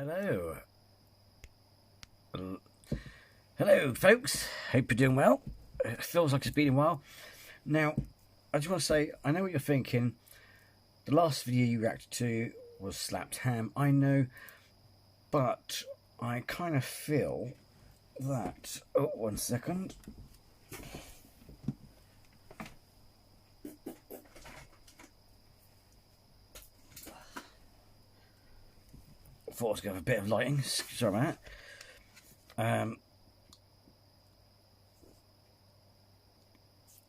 Hello. Hello, folks. Hope you're doing well. It feels like it's been a while. Now, I just want to say, I know what you're thinking. The last video you reacted to was Slapped Ham. I know, but I kind of feel that... Oh, 1 second. I thought I was going to have a bit of lighting. Sorry about that.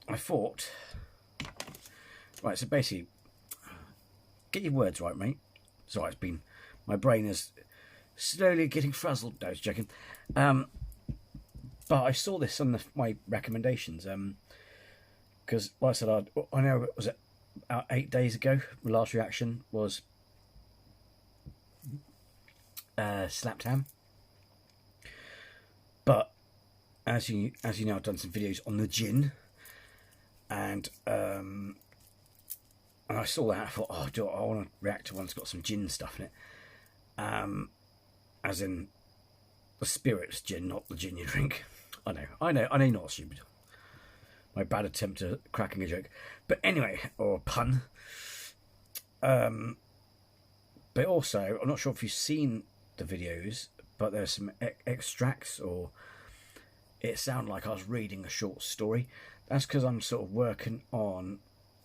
I thought... Right, so basically... Get your words right, mate. Sorry, it's been... My brain is slowly getting frazzled. No, I was joking. But I saw this on my recommendations. Because, like I said, I know it was about 8 days ago. My last reaction was... Slapped Ham. But as you know, I've done some videos on the Djinn, and I saw that. I thought, oh, I want to react to one that's got some Djinn stuff in it, as in the spirits Djinn, not the Djinn you drink. I know, you're not stupid. My bad attempt at cracking a joke, but anyway, or a pun. But also, I'm not sure if you've seen the videos, but there's some extracts, or it sounded like I was reading a short story. That's because I'm sort of working on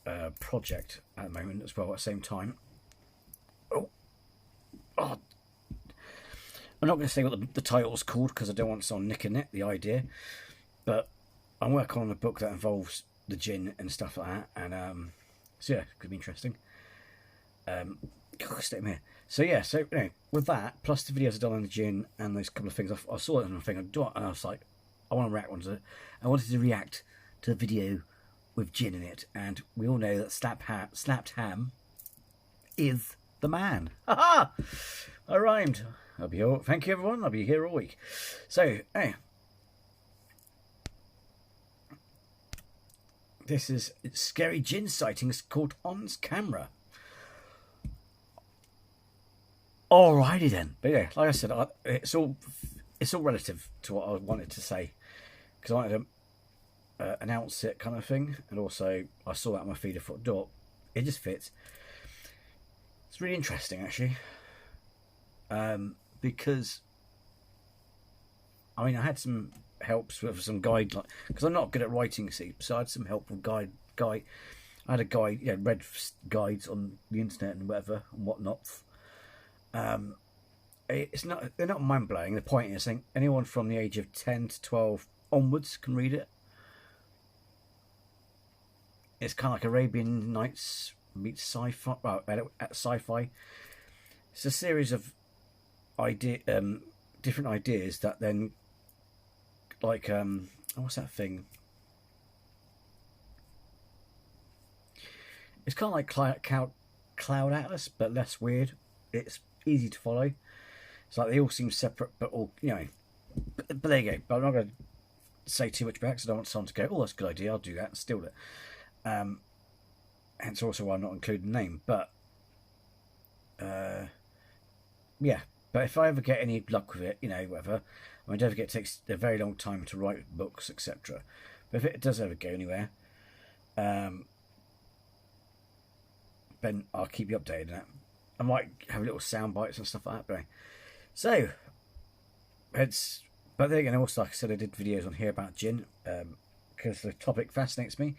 a project at the moment as well at the same time. Oh, I'm not going to say what the title's called because I don't want someone nicking it, the idea. But I'm working on a book that involves the Djinn and stuff like that, and so yeah, it could be interesting. Stay here. So yeah, so anyway, with that, plus the videos I've done on the Djinn and those couple of things, I saw it and I think I'd do it, and I was like, I want to react to it. I wanted to react to the video with Djinn in it, and we all know that Slapped Ham is the man. Ha! I rhymed. I'll be here. Thank you, everyone. I'll be here all week. So, hey, this is scary Djinn sightings caught on camera. Alrighty then, but yeah, like I said, it's all relative to what I wanted to say, because I wanted to announce it, kind of thing, and also I saw that on my feed. I thought, "Dog, it just fits." It's really interesting, actually, because I mean, I had some helps with some guide, because I'm not good at writing, see, so I had some help with guide. I had a guide, yeah, read guides on the internet and whatever and whatnot. They're not mind blowing. The point is, I think anyone from the age of 10 to 12 onwards can read it. It's kind of like Arabian Nights meets sci-fi. Well, sci-fi. It's a series of different ideas that then, like, what's that thing? It's kind of like Cloud Atlas, but less weird. It's easy to follow. It's like they all seem separate, but all, you know. But there you go. But I'm not going to say too much about it because I don't want someone to go, "Oh, that's a good idea. I'll do that and steal it." Hence also why I'm not including the name. But yeah. But if I ever get any luck with it, you know, whatever. I mean, don't forget it takes a very long time to write books, etc. But if it does ever go anywhere, then I'll keep you updated on that. I might have little sound bites and stuff like that. But anyway. So, but then again, also, like I said, I did videos on here about Djinn, because the topic fascinates me.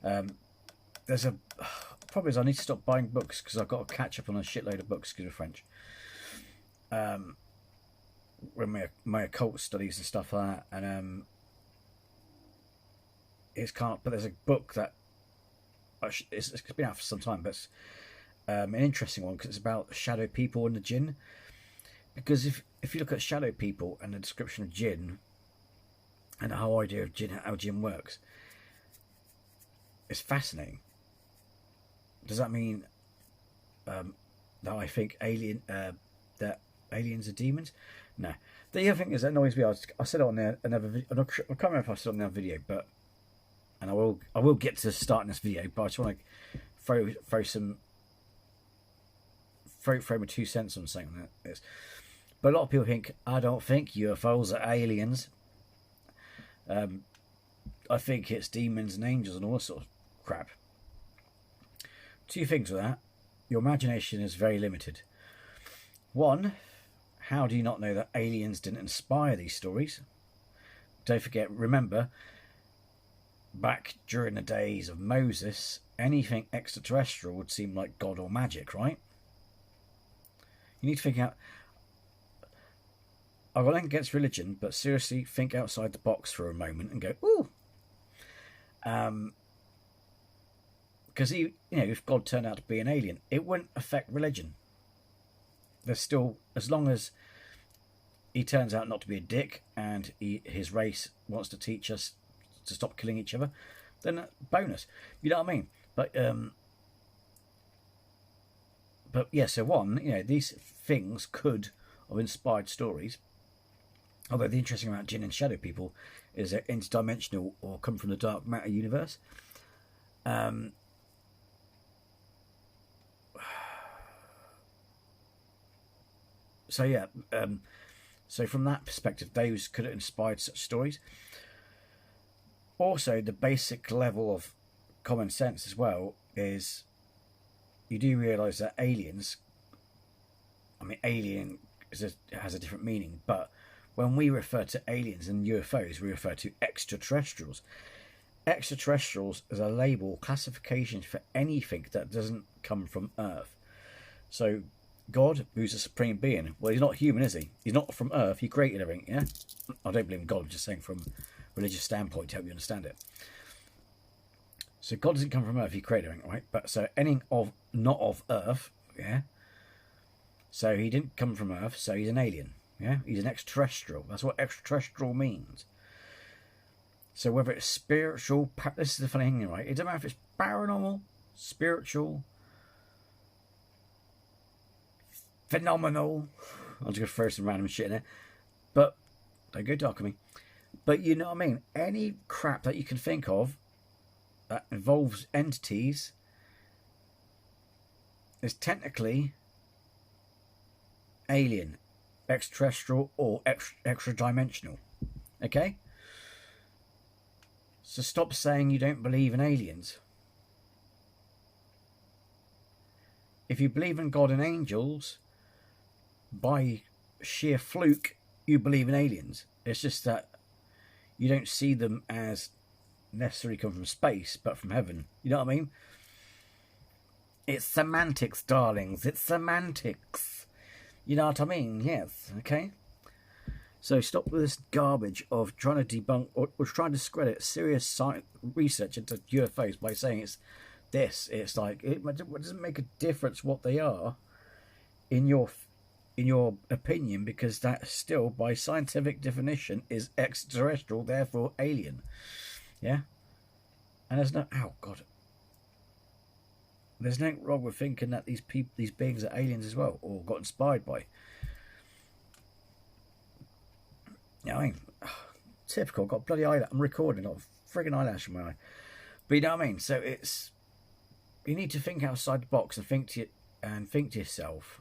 There's a problem is I need to stop buying books because I've got to catch up on a shitload of books because of French. With my occult studies and stuff like that, and it's can't. But there's a book that it's been out for some time, but it's an interesting one because it's about shadow people and the Djinn. Because if you look at shadow people and the description of Djinn and the whole idea of Djinn, how Djinn works, it's fascinating. Does that mean that I think that aliens are demons? No. The other thing is that annoys me. I said it on there another video. I can't remember if I said it on another video, but and I will get to starting this video, but I just want to throw my 2 cents on something like this. But a lot of people think, I don't think UFOs are aliens. I think it's demons and angels and all that sort of crap. Two things with that. Your imagination is very limited. One, how do you not know that aliens didn't inspire these stories? Don't forget, remember, back during the days of Moses, anything extraterrestrial would seem like God or magic, right? You need to think out. I've got nothing against religion, but seriously, think outside the box for a moment and go, ooh. Because if God turned out to be an alien, it wouldn't affect religion. There's still, as long as he turns out not to be a dick and his race wants to teach us to stop killing each other, then bonus. You know what I mean? But yeah, so one, these things could have inspired stories. Although the interesting about Djinn and shadow people is they're interdimensional or come from the dark matter universe. So yeah, so from that perspective, those could have inspired such stories. Also, the basic level of common sense as well is you do realise that aliens, alien has a different meaning, but when we refer to aliens and UFOs, we refer to extraterrestrials. Extraterrestrials is a label, classification for anything that doesn't come from Earth. So God, who's a supreme being, well, he's not human, is he? He's not from Earth. He created everything, yeah? I don't believe in God. I'm just saying from a religious standpoint to help you understand it. So God doesn't come from Earth. He created everything, right? But so anything not of Earth, yeah? So he didn't come from Earth, so he's an alien, yeah? He's an extraterrestrial. That's what extraterrestrial means. So whether it's spiritual, this is the funny thing, right? It doesn't matter if it's paranormal, spiritual, phenomenal. I'm just going to throw some random shit in there. But don't go dark on me. But you know what I mean? Any crap that you can think of that involves entities is technically alien, extraterrestrial, or extra dimensional. Okay? So stop saying you don't believe in aliens. If you believe in God and angels, by sheer fluke, you believe in aliens. It's just that you don't see them as necessarily come from space, but from heaven. You know what I mean? It's semantics, darlings. It's semantics. You know what I mean? Yes. Okay? So stop with this garbage of trying to debunk or trying to discredit serious science research into UFOs by saying it's this. It's like, it doesn't make a difference what they are in your opinion, because that still, by scientific definition, is extraterrestrial, therefore alien. Yeah? And there's no... Oh, God. There's nothing wrong with thinking that these beings are aliens as well, or got inspired by. You know what I mean? Typical. I've got bloody eyelash. I'm recording. I've got a frigging eyelash in my eye. But you know what I mean? So it's... You need to think outside the box and think to yourself...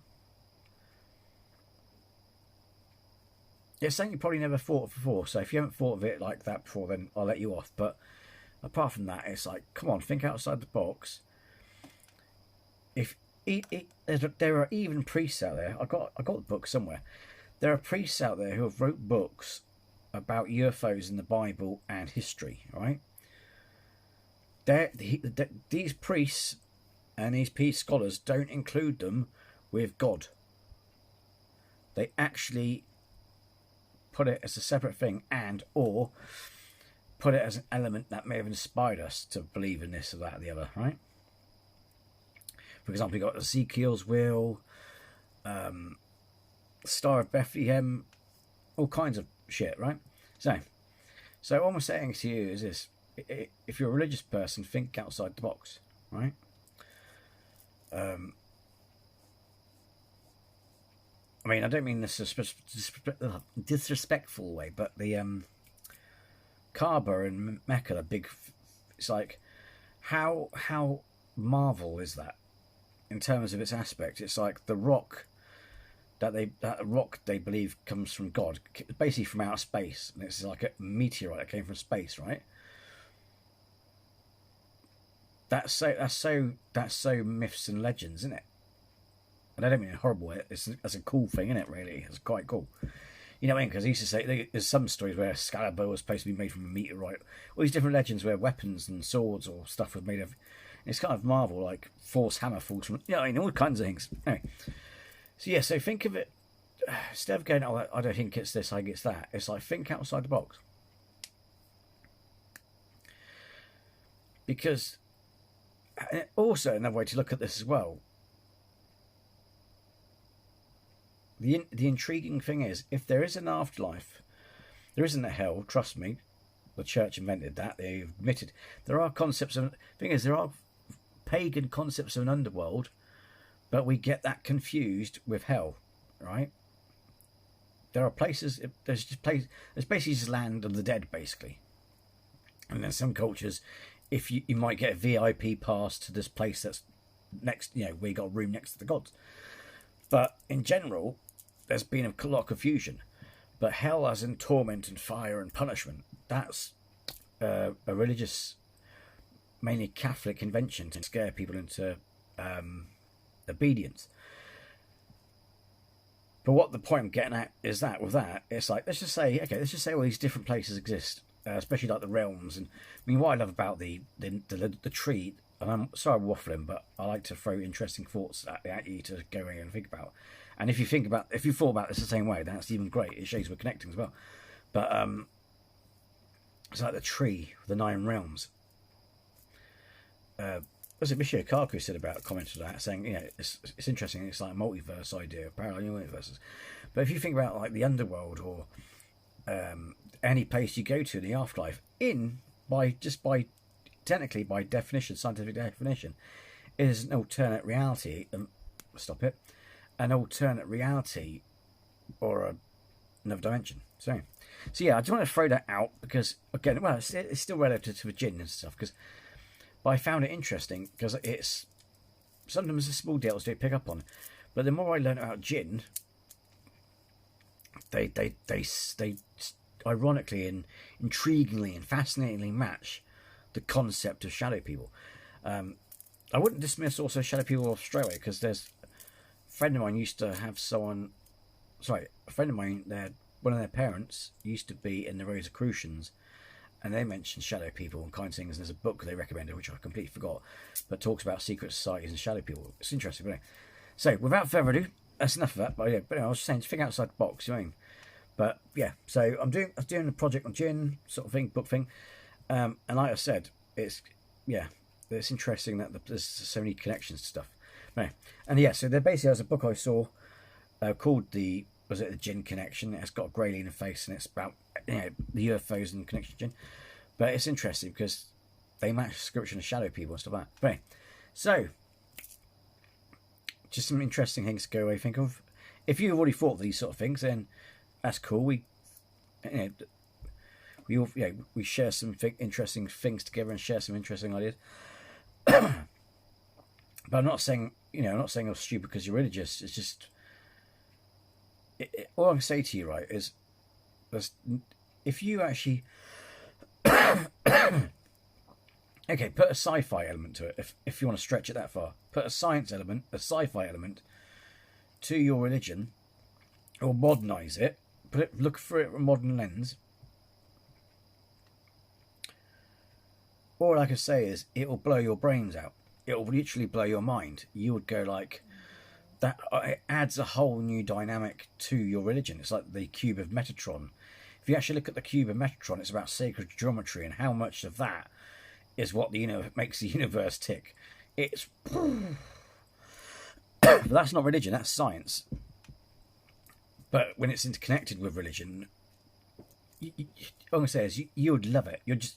It's something you probably never thought of before, so if you haven't thought of it like that before, then I'll let you off. But apart from that, it's like, come on, think outside the box. There are even priests out there. I got the book somewhere. There are priests out there who have wrote books about UFOs in the Bible and history, right? These priests and these peace scholars don't include them with God. They actually put it as a separate thing, or put it as an element that may have inspired us to believe in this or that or the other, right? For example, you got Ezekiel's will, Star of Bethlehem, all kinds of shit, right? So what I'm saying to you is this: if you're a religious person, think outside the box, right? I don't mean this disrespectful way, but the Kaaba in Mecca, the big... It's like, how Marvel is that in terms of its aspect? It's like the rock that rock they believe comes from God, basically from outer space, and it's like a meteorite that came from space, right? That's so myths and legends, isn't it? And I don't mean horrible. That's a cool thing, isn't it? Really, it's quite cool. You know what I mean? Because he used to say there's some stories where Excalibur was supposed to be made from a meteorite. All these different legends where weapons and swords or stuff was made of. It's kind of Marvel, like Thor's hammer falls from. You know, I mean, all kinds of things. Anyway, so yeah, so think of it instead of going, oh, I don't think it's this, I think it's that. It's like think outside the box, because also another way to look at this as well. The intriguing thing is, if there is an afterlife, there isn't a hell. Trust me, the church invented that. They admitted there are concepts of. Thing is, there are pagan concepts of an underworld, but we get that confused with hell, right? There are places. There's basically just land of the dead, basically. And then some cultures, if you might get a VIP pass to this place that's next, you know, where you got a room next to the gods. But in general, there's been a lot of confusion. But hell as in torment and fire and punishment, that's a religious, mainly Catholic invention to scare people into obedience. But what the point I'm getting at is that with that, it's like, let's just say all these different places exist, especially like the realms. And I mean, what I love about the tree, and I'm sorry I'm waffling, but I like to throw interesting thoughts at you to go in and think about. And if you thought about this the same way, that's even great. It shows we're connecting as well. But it's like the tree, the 9 realms. Was it Michio Kaku said about commented on that, saying, you know, it's interesting. It's like a multiverse idea, parallel universes. But if you think about like the underworld or any place you go to in the afterlife, technically by definition, scientific definition, is an alternate reality. An alternate reality or another dimension. So yeah, I just want to throw that out because again, well, it's still relative to the Djinn and stuff. But I found it interesting because it's sometimes the small details do pick up on, but the more I learn about Djinn, they ironically and intriguingly and fascinatingly match the concept of shadow people. I wouldn't dismiss also shadow people of Australia because there's a friend of mine used to have someone. Sorry, a friend of mine. One of their parents used to be in the Rosicrucians, and they mentioned shadow people and kind of things. And there's a book they recommended, which I completely forgot, but talks about secret societies and shadow people. It's interesting, but anyway. So without further ado, that's enough of that. But yeah, anyway, I was just saying, think outside the box. You know what I mean? But yeah, so I was doing a project on Djinn sort of thing, book thing, and like I said, it's interesting that there's so many connections to stuff. Anyway, and yeah, so there basically was a book I saw called the Djinn Connection. It's got a grey alien face, and it's about, you know, the UFOs and connection to Djinn. But it's interesting because they match the description of shadow people and stuff like that. But anyway, so just some interesting things to go away think of. If you've already thought of these sort of things, then that's cool. We share some interesting things together and share some interesting ideas. But I'm not saying you're stupid because you're religious. It's just all I can say to you, right, is if you actually okay, put a sci-fi element to it. If you want to stretch it that far, put a science element, a sci-fi element to your religion, or modernize it. Look for it with a modern lens. All I can say is it will blow your brains out. It will literally blow your mind. You would go like that. It adds a whole new dynamic to your religion. It's like the cube of Metatron. If you actually look at the cube of Metatron, it's about sacred geometry and how much of that is what makes the universe tick. It's but that's not religion. That's science. But when it's interconnected with religion, all I'm gonna say is you would love it. It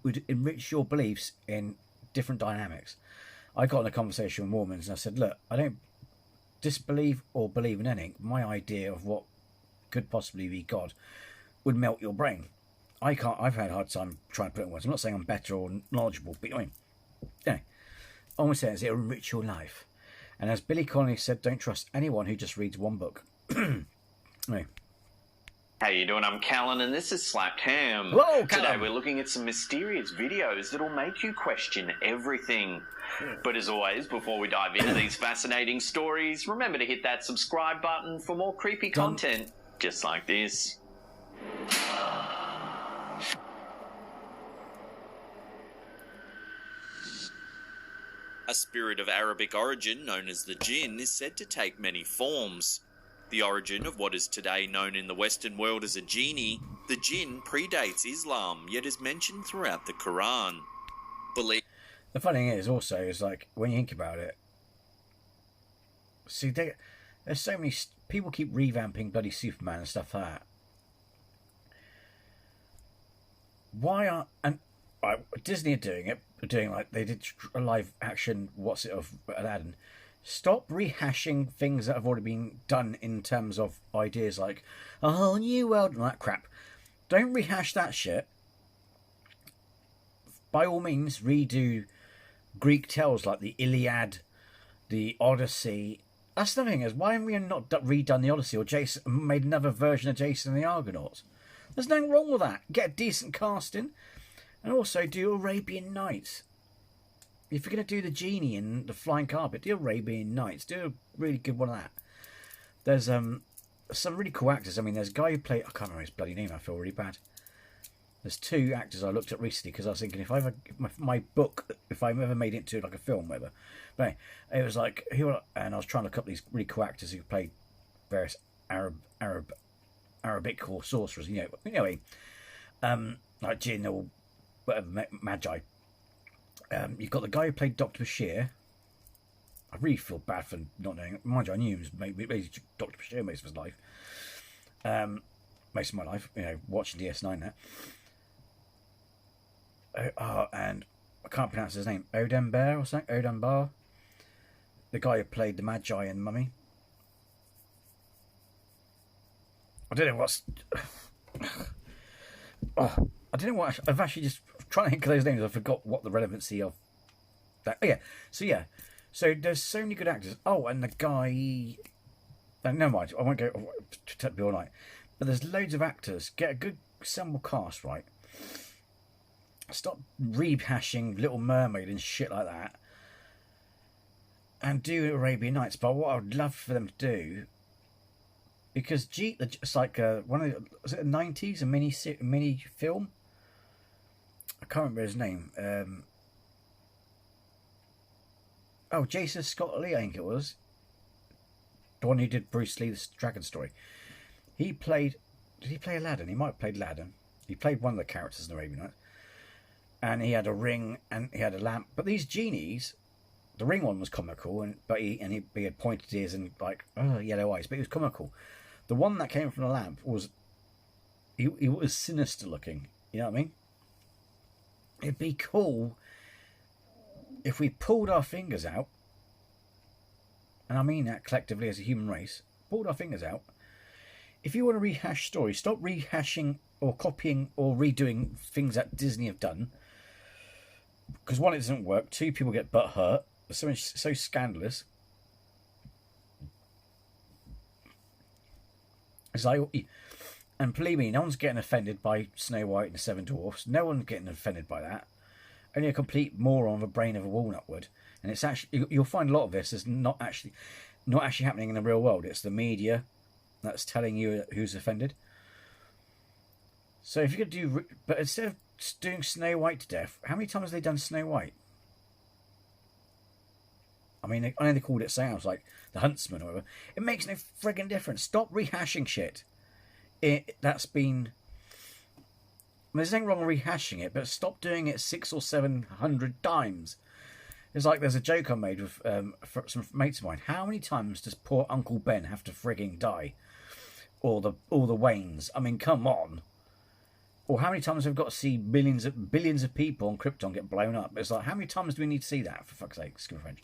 would enrich your beliefs in different dynamics. I got in a conversation with Mormons and I said, look, I don't disbelieve or believe in anything. My idea of what could possibly be God would melt your brain. I've had a hard time trying to put it in words. I'm not saying I'm better or knowledgeable, but I mean, all I'm saying is it'll enrich your life. And as Billy Connolly said, don't trust anyone who just reads one book. No. How you doing? I'm Callan, and this is Slapped Ham. Hello, Callan. Today we're looking at some mysterious videos that'll make you question everything. But as always, before we dive into these fascinating stories, remember to hit that subscribe button for more creepy content just like this. A spirit of Arabic origin known as the Djinn is said to take many forms. The origin of what is today known in the Western world as a genie, the Djinn predates Islam, yet is mentioned throughout the Quran. The funny thing is also, is like, when you think about it, see, there's so many, people keep revamping bloody Superman and stuff like that. Why aren't, and Disney are doing like they did a live action, of Aladdin. Stop rehashing things that have already been done in terms of ideas like a whole new world and that crap. Don't rehash that shit. By all means, redo Greek tales like the Iliad, the Odyssey. That's the thing is, why have we not redone the Odyssey or made another version of Jason and the Argonauts? There's nothing wrong with that. Get a decent casting, and also do Arabian Nights. If you're going to do the genie and the flying carpet, do Arabian Nights. Do a really good one of that. There's some really cool actors. I mean, there's a guy who played... I can't remember his bloody name. I feel really bad. There's two actors I looked at recently because I was thinking if I ever... My book, if I ever made it into like a film, whatever. But anyway, it was like... And I was trying to look up these really cool actors who played various Arabic or sorcerers. You know. Anyway, like Djinn or whatever, Magi. You've got the guy who played Dr. Bashir. I really feel bad for not knowing. Mind you, I knew he was maybe Dr. Bashir most of his life. Most of my life, you know, watching DS9 now. And I can't pronounce his name. Odember or something? Odembar. The guy who played the Magi and Mummy. I don't know what's... I don't know what... I've actually just... Trying to think of those names, I forgot what the relevancy of that. Oh, yeah. So there's so many good actors. Oh, and the guy. Never mind. I won't go to be all night. But there's loads of actors. Get a good ensemble cast, right? Stop rehashing Little Mermaid and shit like that, and do Arabian Nights. But what I would love for them to do, because it's like one of the, was it the 90s, a mini film. I can't remember his name. Jason Scott Lee, I think it was. The one who did Bruce Lee's Dragon Story. He played... Did he play Aladdin? He might have played Aladdin. He played one of the characters in Arabian Nights. And he had a ring and he had a lamp. But these genies... The ring one was comical, but he had pointed ears and like yellow eyes. But he was comical. The one that came from the lamp was... He was sinister looking. You know what I mean? It'd be cool if we pulled our fingers out, and I mean that collectively as a human race, pulled our fingers out. If you want to rehash stories, stop rehashing or copying or redoing things that Disney have done. Because one, it doesn't work. Two, people get butt hurt. It's so scandalous. It's like... And believe me, no one's getting offended by Snow White and the Seven Dwarfs. No one's getting offended by that. Only a complete moron with a brain of a walnut would. And it's actually, you'll find a lot of this is not actually happening in the real world. It's the media that's telling you who's offended. So if you could do, but instead of doing Snow White to death, how many times have they done Snow White? I mean, I know they called it sounds like the Huntsman or whatever. It makes no friggin' difference. Stop rehashing shit. That's been... There's nothing wrong with rehashing it, but stop doing it 600 or 700 times. It's like there's a joke I made with some mates of mine. How many times does poor Uncle Ben have to frigging die? Or the Waynes? I mean, come on. Or how many times have we got to see billions of people on Krypton get blown up? It's like, how many times do we need to see that, for fuck's sake? Excuse me, French.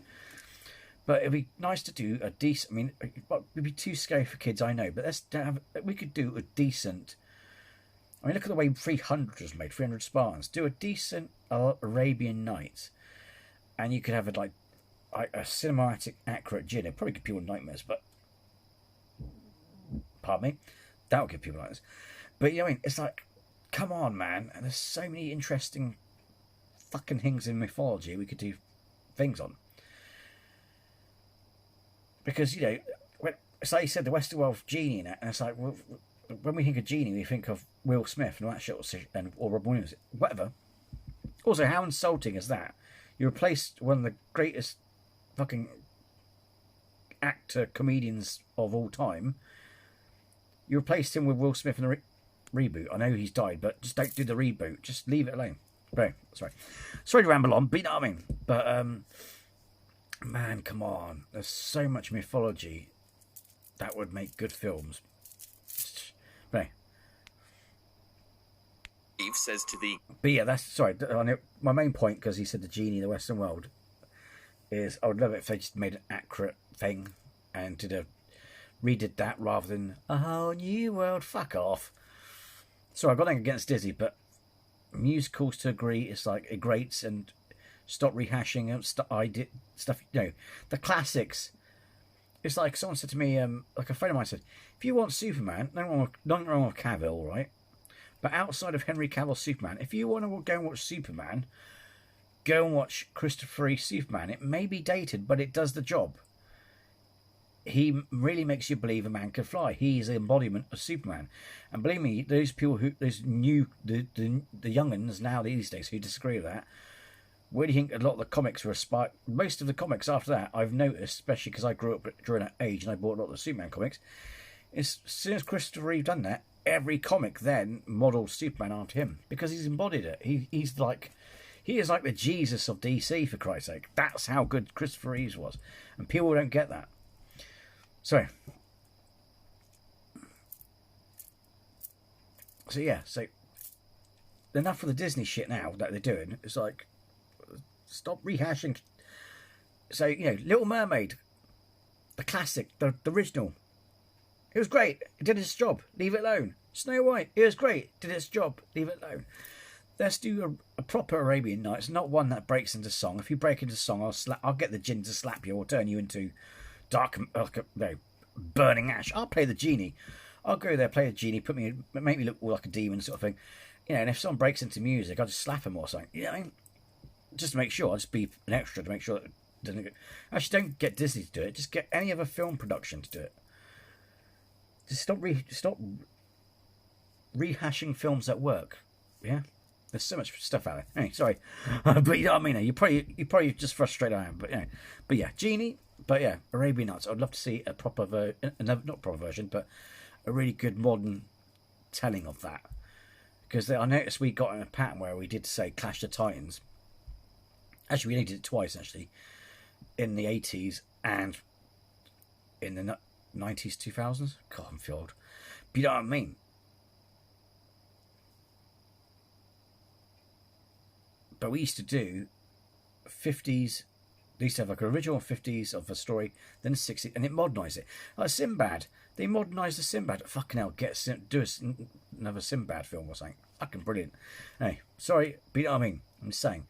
But it'd be nice to do a decent... I mean, it'd be too scary for kids, I know. But we could do a decent... I mean, look at the way 300 was made, 300 Spartans. Do a decent Arabian Nights. And you could have it like... like a cinematic, accurate Djinn. It'd probably give people nightmares, but pardon me, that would give people nightmares. But you know what I mean? It's like, come on, man. And there's so many interesting fucking things in mythology we could do things on. Because, you know, it's like you said, the Western world genie in it, and it's like, well, when we think of genie, we think of Will Smith and all that shit, or Rob Williams, whatever. Also, how insulting is that? You replaced one of the greatest fucking actor comedians of all time. You replaced him with Will Smith in the reboot. I know he's died, but just don't do the reboot. Just leave it alone. But, sorry to ramble on, but you know what I mean. But man, come on. There's so much mythology that would make good films. But, Eve says to the... But yeah, that's... Sorry, my main point, because he said the genie in the Western world, is I would love it if they just made an accurate thing and redid that rather than a whole new world. Fuck off. So I've got nothing against Disney, but musicals to agree, it's like it grates, and stop rehashing stuff, you know, the classics. It's like someone said to me, like a friend of mine said, if you want Superman, nothing wrong with Cavill, right? But outside of Henry Cavill's Superman, if you want to go and watch Superman, go and watch Christopher Reeve's Superman. It may be dated, but it does the job. He really makes you believe a man can fly. He's the embodiment of Superman. And believe me, those people the young'uns now these days who disagree with that, where do you think a lot of the comics were aspired? Most of the comics after that, I've noticed, especially because I grew up during that age and I bought a lot of the Superman comics, as soon as Christopher Reeve done that, every comic then modelled Superman after him because he's embodied it. He is like the Jesus of DC, for Christ's sake. That's how good Christopher Reeve was, and people don't get that. So yeah, so enough of the Disney shit now that they're doing. It's like, stop rehashing. So, you know, Little Mermaid, the classic, the original. It was great. It did its job. Leave it alone. Snow White. It was great. Did its job. Leave it alone. Let's do a proper Arabian Nights, not one that breaks into song. If you break into song, I'll get the Djinn to slap you or turn you into burning ash. I'll play the genie. I'll go there, play a genie, make me look like a demon, sort of thing. You know, and if someone breaks into music, I'll just slap him or something. You know what I mean? Just to make sure. I'll just be an extra to make sure that it doesn't get... Actually, don't get Disney to do it. Just get any other film production to do it. Just stop rehashing films that work. Yeah? There's so much stuff out there. Anyway, sorry. But you know what I mean? You probably just frustrated I am. But, you know. But yeah, Genie. But yeah, Arabian Nights. I'd love to see a proper not proper version, but a really good modern telling of that. Because I noticed we got in a pattern where we did say Clash of Titans. Actually, we only did it twice, actually. In the 80s and in the 90s, 2000s. God, I'm feel old. But you know what I mean? But we used to do 50s. They used to have like an original 50s of a story, then 60s, and it modernised it. Like Sinbad. They modernised the Sinbad. Fucking hell, do another Sinbad film or something. Fucking brilliant. Hey, sorry, but you know what I mean? I'm just saying.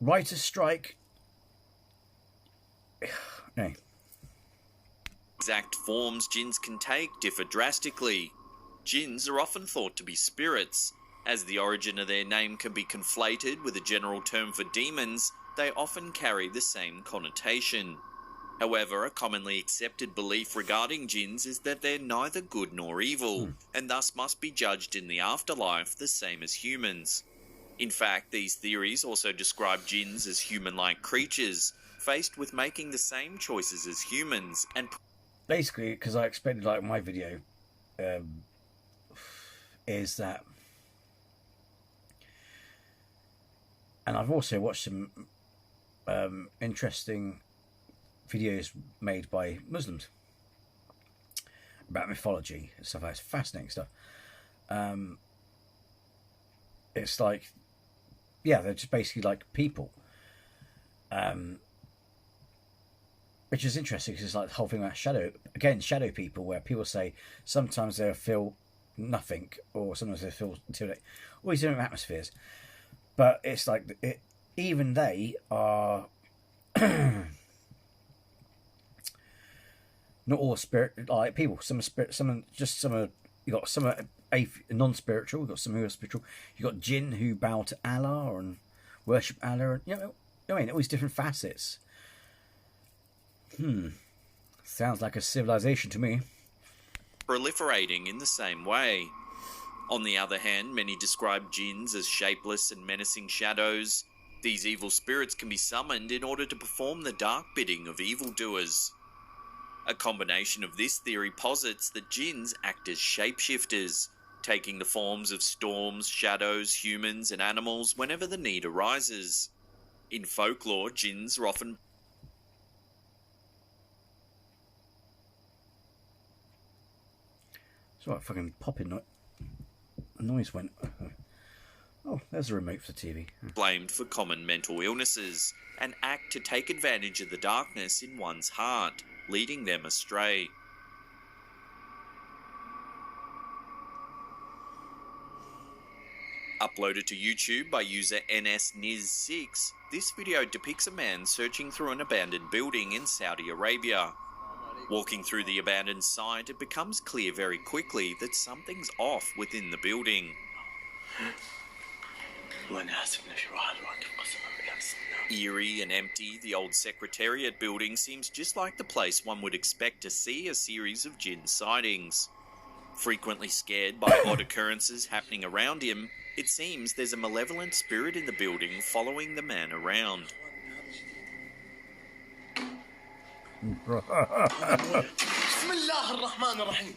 Writer's strike. Hey. Exact forms jinns can take differ drastically. Jinns are often thought to be spirits. As the origin of their name can be conflated with a general term for demons, they often carry the same connotation. However, a commonly accepted belief regarding jinns is that they're neither good nor evil, and thus must be judged in the afterlife the same as humans. In fact, these theories also describe jinns as human-like creatures, faced with making the same choices as humans, and... Basically, because I expected, like, my video, is that... And I've also watched some interesting videos made by Muslims about mythology and stuff like that. It's fascinating stuff. It's like, yeah, they're just basically like people. Which is interesting because it's like the whole thing about shadow people, where people say sometimes they'll feel nothing or sometimes they feel all these different atmospheres. But it's like even they are Not all spirit like people. Some are spirit. Some are just some are. You got some are non-spiritual. You got some who are spiritual. You got jinn who bow to Allah and worship Allah. And, I mean, all these different facets. Sounds like a civilization to me. Proliferating in the same way. On the other hand, many describe jinns as shapeless and menacing shadows. These evil spirits can be summoned in order to perform the dark bidding of evildoers. A combination of this theory posits that jinns act as shapeshifters, taking the forms of storms, shadows, humans, and animals whenever the need arises. In folklore, jinns are often So what fucking popping noise went. Oh, there's a remote for the TV. blamed for common mental illnesses and act to take advantage of the darkness in one's heart, leading them astray. Uploaded to YouTube by user NSNiz6, this video depicts a man searching through an abandoned building in Saudi Arabia. Walking through the abandoned site, it becomes clear very quickly that something's off within the building. Eerie and empty, the old Secretariat building seems just like the place one would expect to see a series of jinn sightings. Frequently scared by odd occurrences happening around him, it seems there's a malevolent spirit in the building following the man around.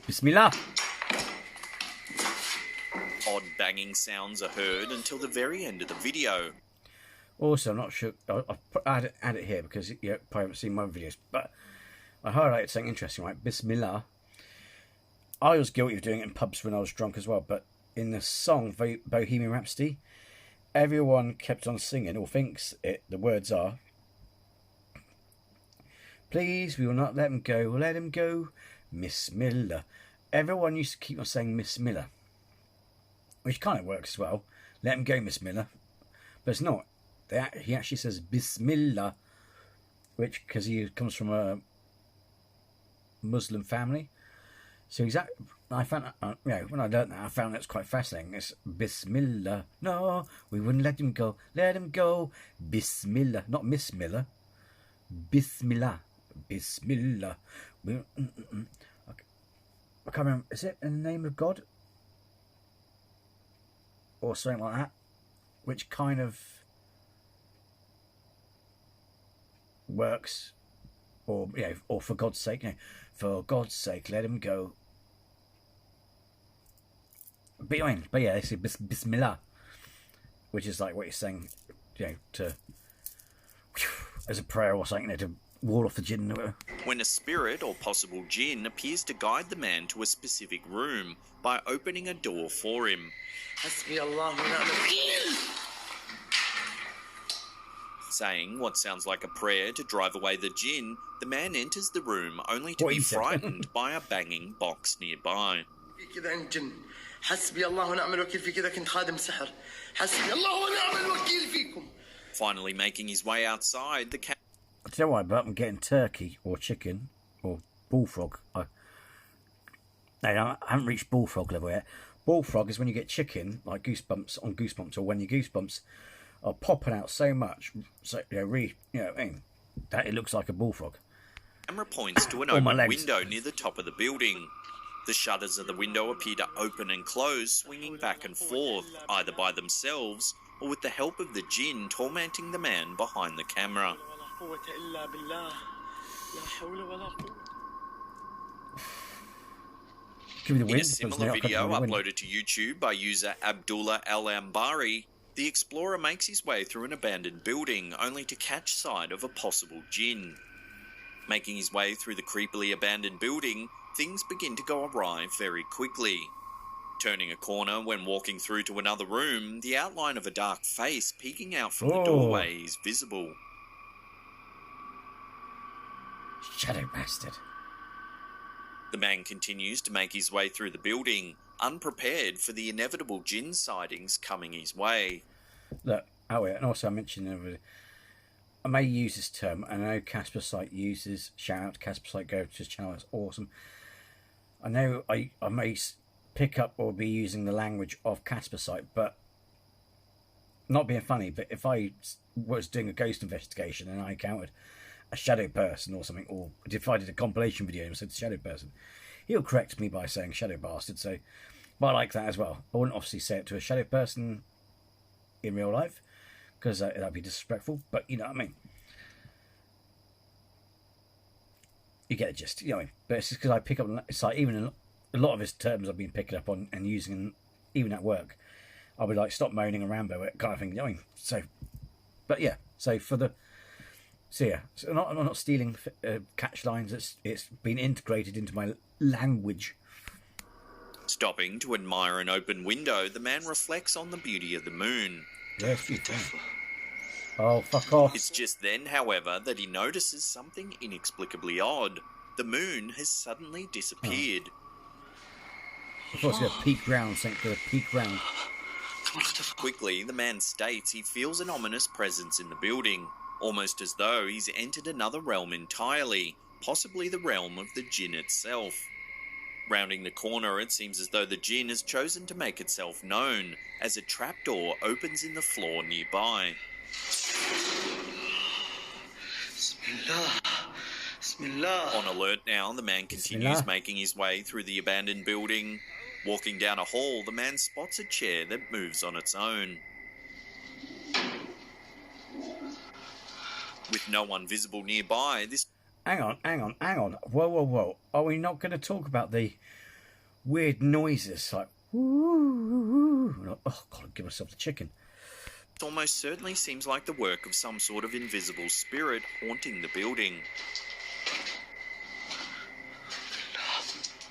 Bismillah. Odd banging sounds are heard until the very end of the video. Also, I'm not sure. I'll add it here because you probably haven't seen my videos, but I highlighted something interesting, right? Bismillah. I was guilty of doing it in pubs when I was drunk as well, but in the song Bohemian Rhapsody, everyone kept on singing, or thinks it. The words are, "Please, we will not let him go. We'll let him go. Miss Miller." Everyone used to keep on saying Miss Miller, which kind of works as well. Let him go, Miss Miller. But it's not. He actually says Bismillah, which, because he comes from a Muslim family. So exactly, I found that, when I learned that, I found that's quite fascinating. It's Bismillah. No, we wouldn't let him go. Let him go. Bismillah. Not Miss Miller. Bismillah. Bismillah. I can't remember. Is it in the name of God? Or something like that? Which kind of works, or or for God's sake, for God's sake, let him go. But yeah, they say Bismillah, which is like what you're saying, to as a prayer or something, to wall off the jinn. When a spirit or possible jinn appears to guide the man to a specific room by opening a door for him. Saying what sounds like a prayer to drive away the jinn, the man enters the room only to be frightened by a banging box nearby. Finally making his way outside, the cat... I don't know why, but I'm getting turkey or chicken or bullfrog. I haven't reached bullfrog level yet. Bullfrog is when you get chicken, like Goosebumps, or when your Goosebumps are popping out so much, so that it looks like a bullfrog. Camera points to an open window near the top of the building. The shutters of the window appear to open and close, swinging back and forth, either by themselves or with the help of the jinn tormenting the man behind the camera. In a similar video uploaded to YouTube by user Abdullah Al-Ambari, the explorer makes his way through an abandoned building only to catch sight of a possible jinn. Making his way through the creepily abandoned building, things begin to go awry very quickly. Turning a corner when walking through to another room, the outline of a dark face peeking out from the doorway is visible. Shadow bastard. The man continues to make his way through the building, unprepared for the inevitable jinn sightings coming his way. Look, and also I mentioned I may use this term. I know Casper Sight uses. Shout out to Casper Sight. Go to his channel. It's awesome. I know I may pick up or be using the language of Casper Sight, but not being funny. But if I was doing a ghost investigation and I encountered a shadow person or something, or if I did a compilation video and said shadow person, he'll correct me by saying shadow bastard. So, but I like that as well. I wouldn't obviously say it to a shadow person in real life, because that'd be disrespectful, but you know what I mean. You get the gist, you know what I mean. But it's just because I pick up, it's like even a lot of his terms I've been picking up on and using, even at work. I'll be like, stop moaning and Rambo it kind of thing, you know what I mean. So, but yeah, so yeah, so I'm not stealing catch lines, it's been integrated into my language. Stopping to admire an open window, the man reflects on the beauty of the moon. Yes, you can. Oh, fuck off. It's just then, however, that he notices something inexplicably odd. The moon has suddenly disappeared. I thought it was going to peek round, something going to peek round. Quickly, the man states he feels an ominous presence in the building, almost as though he's entered another realm entirely, possibly the realm of the Djinn itself. Rounding the corner, it seems as though the Djinn has chosen to make itself known, as a trapdoor opens in the floor nearby. Bismillah. Bismillah. On alert now, the man continues making his way through the abandoned building. Walking down a hall, the man spots a chair that moves on its own. With no one visible nearby, this... Hang on. Whoa. Are we not going to talk about the weird noises? Like, woo. Oh, God, give myself the chicken. It almost certainly seems like the work of some sort of invisible spirit haunting the building.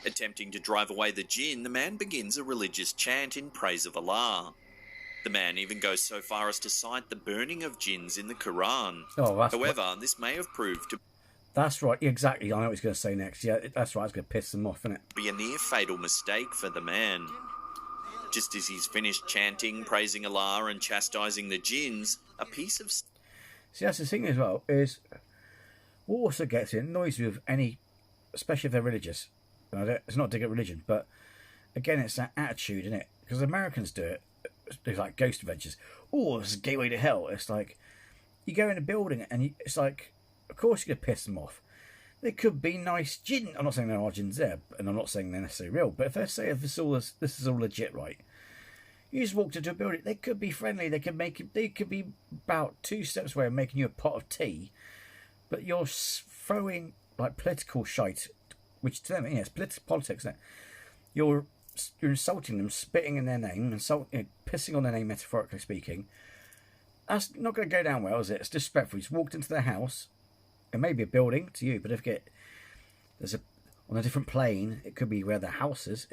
Attempting to drive away the Djinn, the man begins a religious chant in praise of Allah. The man even goes so far as to cite the burning of jinns in the Quran. However, this may have proved to... That's right, exactly. I know what he's going to say next. Yeah, that's right, it's going to piss them off, isn't it? ...be a near-fatal mistake for the man. Just as he's finished chanting, praising Allah and chastising the jinns, a piece of... See, that's the thing as well, is what also gets in, annoys me with any, especially if they're religious. It's not to dig at religion, but again, it's that attitude, isn't it? Because Americans do it. It's like ghost adventures. Oh, this is a gateway to hell. It's like, you go in a building and it's like, of course you're going to piss them off. There could be nice Djinn. I'm not saying there are Djinns there, and I'm not saying they're necessarily real, but if they say this is all legit, right? You just walked into a building, they could be friendly, they could be about 2 steps away of making you a pot of tea, but you're throwing like political shite, which to them, yes, politics, isn't it? You're insulting them, spitting in their name, pissing on their name, metaphorically speaking. That's not going to go down well, is it? It's disrespectful. You just walked into their house. It may be a building to you, but if there's on a different plane, it could be where their house is,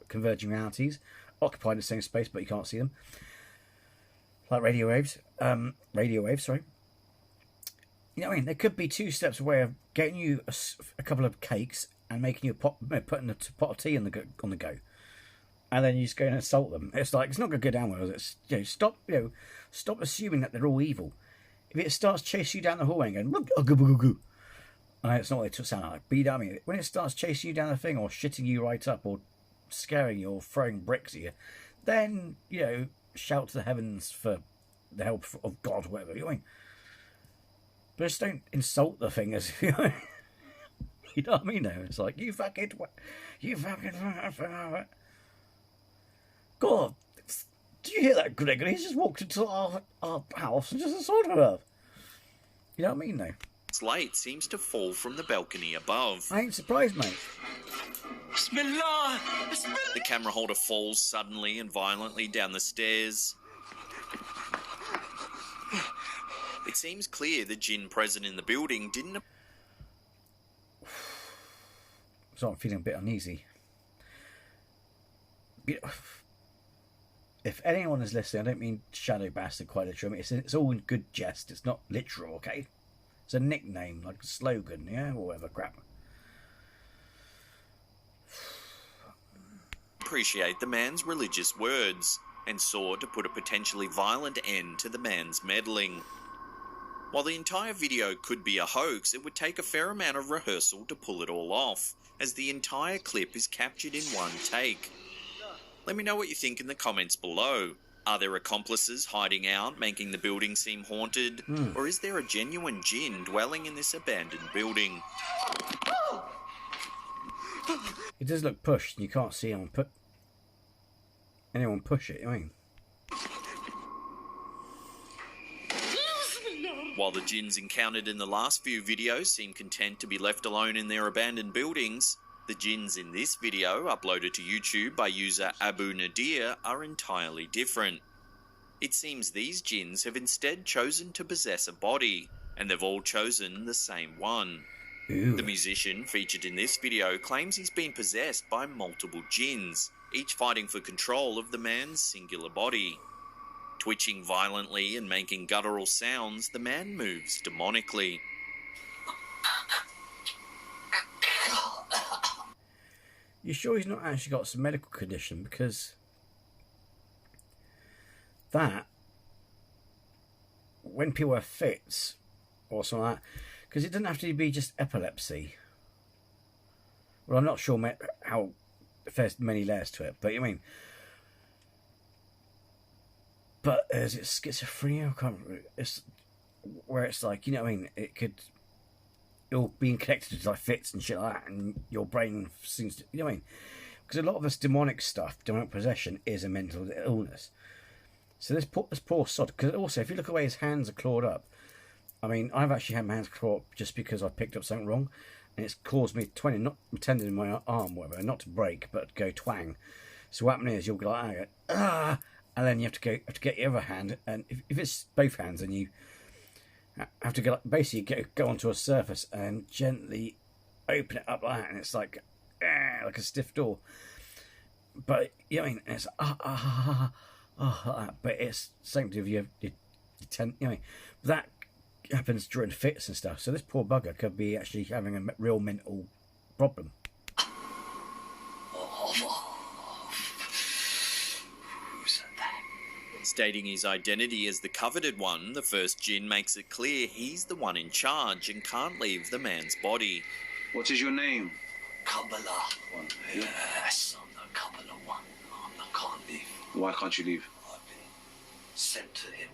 converging realities, occupying the same space, but you can't see them. Like radio waves, sorry. You know what I mean? There could be 2 steps away of getting you a couple of cakes and making you putting a pot of tea on the go, and then you just go and insult them. It's like, it's not going to go down well. It's, stop assuming that they're all evil. If it starts chasing you down the hallway and going, it's not what they sound like. But you know what I mean? When it starts chasing you down the thing, or shitting you right up, or scaring you, or throwing bricks at you, then shout to the heavens for the help of God, whatever. You know what I mean? But just don't insult the thing as you know what I mean? Though it's like you fucking. God, do you hear that, Gregory? He's just walked into our house and just assaulted her. You know what I mean? Though. Light seems to fall from the balcony above. I ain't surprised, mate. Bismillah. Bismillah. The camera holder falls suddenly and violently down the stairs. It seems clear the Djinn present in the building didn't... So I'm feeling a bit uneasy. If anyone is listening, I don't mean shadow bastard quite literally. It's all in good jest. It's not literal, okay? It's a nickname, like a slogan, yeah? Or whatever crap. Appreciate the man's religious words and sought to put a potentially violent end to the man's meddling. While the entire video could be a hoax, it would take a fair amount of rehearsal to pull it all off, as the entire clip is captured in one take. Let me know what you think in the comments below. Are there accomplices hiding out, making the building seem haunted? Or is there a genuine djinn dwelling in this abandoned building? It does look pushed, and you can't see anyone push it, I mean. While the djinns encountered in the last few videos seem content to be left alone in their abandoned buildings, the djinns in this video, uploaded to YouTube by user Abu Nadir, are entirely different. It seems these djinns have instead chosen to possess a body, and they've all chosen the same one. Ooh. The musician featured in this video claims he's been possessed by multiple djinns, each fighting for control of the man's singular body. Twitching violently and making guttural sounds, the man moves demonically. You sure he's not actually got some medical condition? Because that, when people have fits or something like that, because it doesn't have to be just epilepsy. Well, I'm not sure how if there's many layers to it, but you mean. But is it schizophrenia? I can't remember. It's where it's like, you know what I mean? It'll be connected to like fits and shit like that, and your brain seems to, you know what I mean? Because a lot of this demonic stuff, demonic possession, is a mental illness. So this poor sod. Because also, if you look at the way his hands are clawed up, I mean, I've actually had my hands clawed up just because I picked up something wrong, and it's caused me not tendon in my arm, whatever, not to break, but go twang. So what happened is you'll go like, ah. And then you have to get your other hand, and if it's both hands, then you have to basically go onto a surface and gently open it up like that, and it's like a stiff door. But you know what I mean, and it's like that. But it's same to you know what I mean. That happens during fits and stuff. So this poor bugger could be actually having a real mental problem. Stating his identity as the coveted one, the first djinn makes it clear he's the one in charge and can't leave the man's body. What is your name? Kabbalah. Yes, I'm the Kabbalah one. I can't leave. Why can't you leave? I've been sent to him.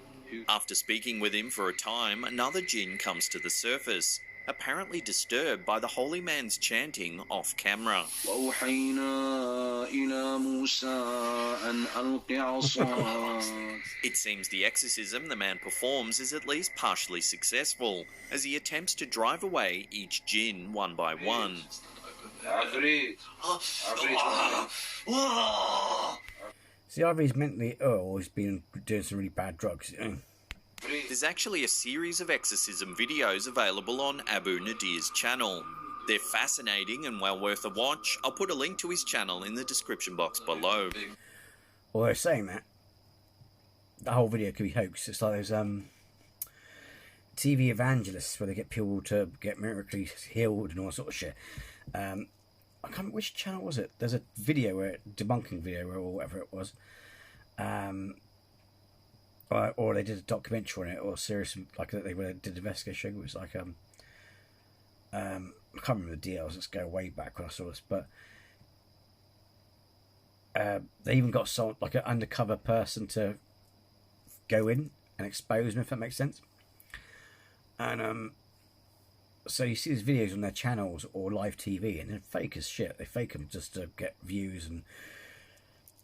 After speaking with him for a time, another djinn comes to the surface, apparently disturbed by the holy man's chanting off camera. It seems the exorcism the man performs is at least partially successful, as he attempts to drive away each djinn one by one. See, either he's mentally ill or he's been doing some really bad drugs. There's actually a series of exorcism videos available on Abu Nadir's channel. They're fascinating and well worth a watch. I'll put a link to his channel in the description box below. Well, they're saying that the whole video could be hoax. It's like those TV evangelists where they get people to get miraculously healed and all that sort of shit. I can't remember which channel was it. There's a video debunking video or whatever it was. Or they did a documentary on it, or a series like that. They did an investigation. It was like I can't remember the deals. Let's go way back when I saw this, but they even got someone like an undercover person to go in and expose them, if that makes sense. And so you see these videos on their channels or live TV, and they're fake as shit. They fake them just to get views and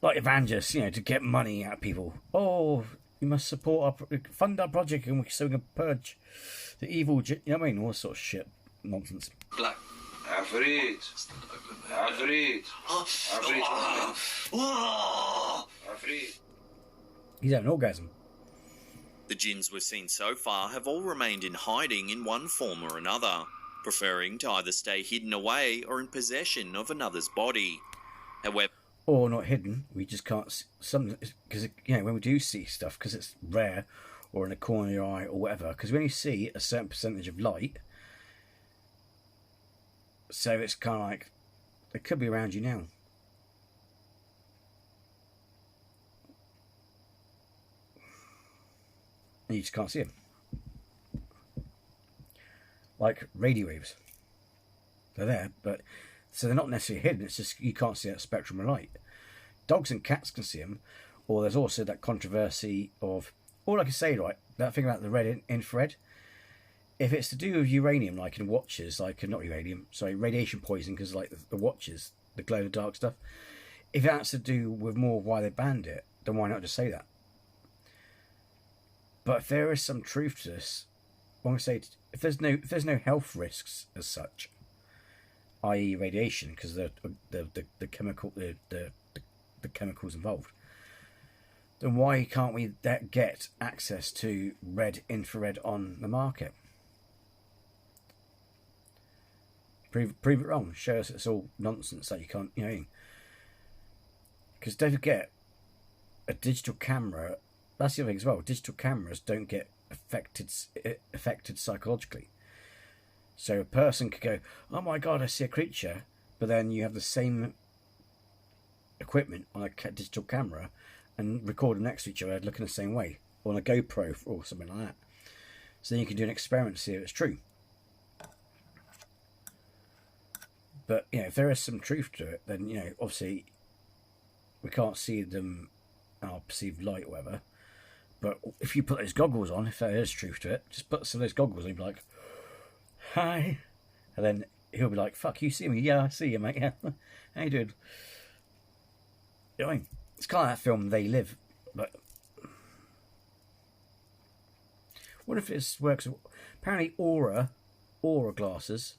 like evangelists, you know, to get money out of people. Oh, you must fund our project, and so we can purge the evil, you know what I mean? All sort of shit, nonsense. Black. Afrit. Afrit. Afrit. He's having an orgasm. The djinns we've seen so far have all remained in hiding in one form or another, preferring to either stay hidden away or in possession of another's body. However, or not hidden, we just can't because you know when we do see stuff, because it's rare or in the corner of your eye or whatever, because we only see a certain percentage of light, so it's kind of like they could be around you now. And you just can't see them. like radio waves. They're there, but so they're not necessarily hidden. It's just you can't see that spectrum of light. Dogs and cats can see them, or there's also that controversy of all I can say, right? That thing about the red infrared. If it's to do with uranium, like in watches, like not uranium, sorry, radiation poisoning, because like the watches, the glow in the dark stuff. If that's to do with more why they banned it, then why not just say that? But if there is some truth to this, I want to say if there's no health risks as such, i.e. radiation, because the chemicals involved, then why can't we get access to red infrared on the market? Prove it wrong. Show us it's all nonsense that you can't, you know. Because don't forget, a digital camera. That's the other thing as well. Digital cameras don't get affected psychologically. So a person could go, "Oh my God, I see a creature," but then you have the same equipment on a digital camera and record them next to each other, looking the same way, or on a GoPro or something like that. So then you can do an experiment to see if it's true. But you know, if there is some truth to it, then you know, obviously, we can't see them in our perceived light or whatever. But if you put those goggles on, if there is truth to it, just put some of those goggles on and be like, "Hi," and then he'll be like, "Fuck, you see me? Yeah, I see you, mate. Yeah, how you doing?" You know what I mean? It's kind of that film They Live, but what if this works? Apparently, aura glasses.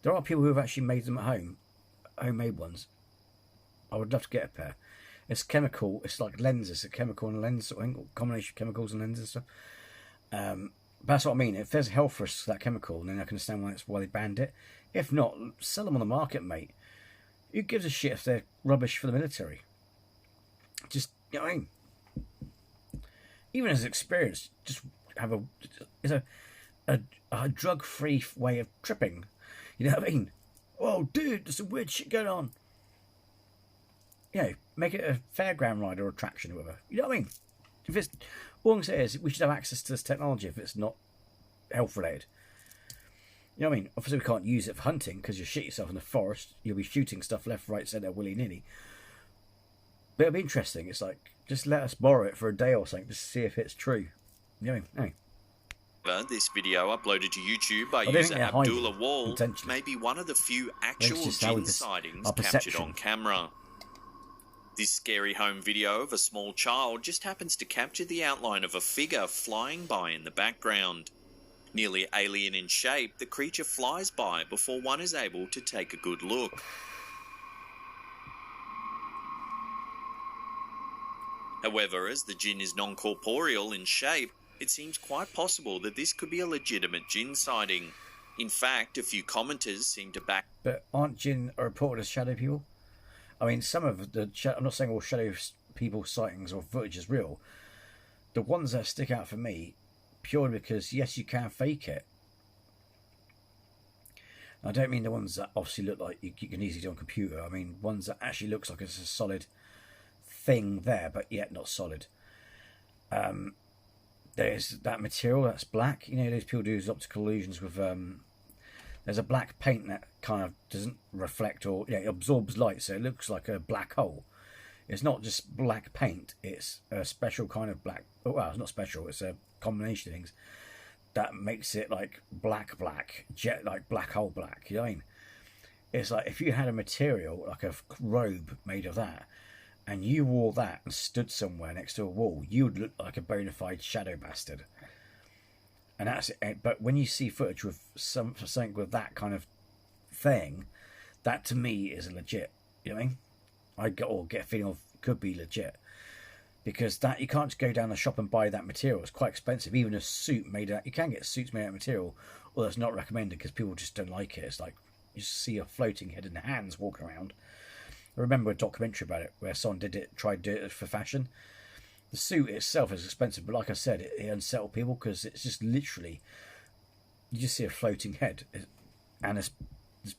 There are people who have actually made them at home, homemade ones. I would love to get a pair. It's chemical. It's like lenses, a chemical and lens sort of thing, combination of chemicals and lenses and stuff. That's what I mean. If there's health risks to that chemical, then I can understand why they banned it. If not, sell them on the market, mate. Who gives a shit if they're rubbish for the military? Just, you know what I mean? Even as experience, just have a drug-free way of tripping. You know what I mean? Oh, dude, there's some weird shit going on. You know, make it a fairground ride or attraction or whatever. You know what I mean? If it's all I'm saying is we should have access to this technology if it's not health related. You know what I mean? Obviously, we can't use it for hunting because you'll shit yourself in the forest. You'll be shooting stuff left, right, centre, willy nilly. But it'll be interesting. It's like just let us borrow it for a day or something to see if it's true. You know what I mean? This video uploaded to YouTube by user Abdullah Wall may be one of the few actual Djinn sightings captured on camera. This scary home video of a small child just happens to capture the outline of a figure flying by in the background. Nearly alien in shape, the creature flies by before one is able to take a good look. However, as the Djinn is non-corporeal in shape, it seems quite possible that this could be a legitimate Djinn sighting. In fact, a few commenters seem to back... But aren't Djinn reported as shadow people? I mean, some of the... I'm not saying all shadow people sightings or footage is real. The ones that stick out for me, purely because, yes, you can fake it. I don't mean the ones that obviously look like you can easily do on a computer. I mean, ones that actually looks like it's a solid thing there, but yet not solid. There's that material that's black. You know, those people do optical illusions with... there's a black paint that kind of doesn't reflect or... Yeah, it absorbs light, so it looks like a black hole. It's not just black paint. It's a special kind of black... Well, it's not special. It's a combination of things that makes it like black, like black hole black. You know what I mean? It's like if you had a material, like a robe made of that, and you wore that and stood somewhere next to a wall, you would look like a bona fide shadow bastard. And that's it. But when you see footage with something with that kind of thing, that to me is legit. You know what I mean? Get a feeling of could be legit. Because that you can't just go down the shop and buy that material. It's quite expensive. Even a suit made out... You can get suits made out of material, although it's not recommended because people just don't like it. It's like you just see a floating head and hands walking around. I remember a documentary about it where someone tried to do it for fashion. The suit itself is expensive, but like I said, it unsettled people because it's just literally... You just see a floating head and it's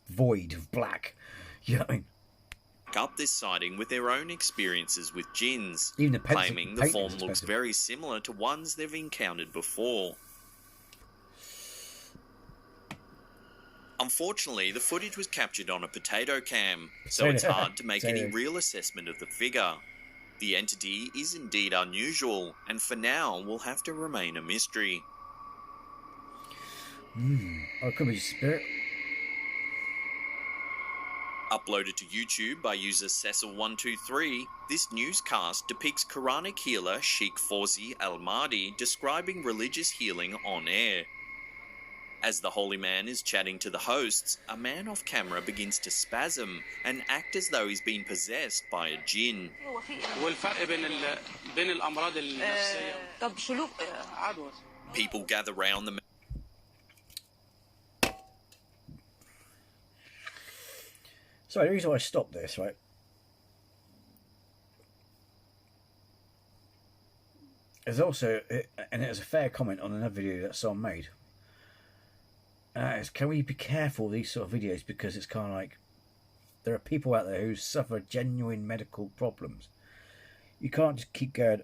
void of black. You know what I mean? Up this sighting with their own experiences with Djinns, even claiming the form looks very similar to ones they've encountered before. Unfortunately, the footage was captured on a potato cam, so it's hard to make any real assessment of the figure. The entity is indeed unusual, and for now will have to remain a mystery. Oh, it could be a spirit. Uploaded to YouTube by user Cecil123, this newscast depicts Quranic healer Sheikh Fawzi Al-Mahdi describing religious healing on air. As the holy man is chatting to the hosts, a man off camera begins to spasm and act as though he's been possessed by a Djinn. People gather round the Sorry, the reason why I stopped this, right? There's also, and it was a fair comment on another video that someone made. Is can we be careful of these sort of videos, because it's kind of like there are people out there who suffer genuine medical problems. You can't just keep going,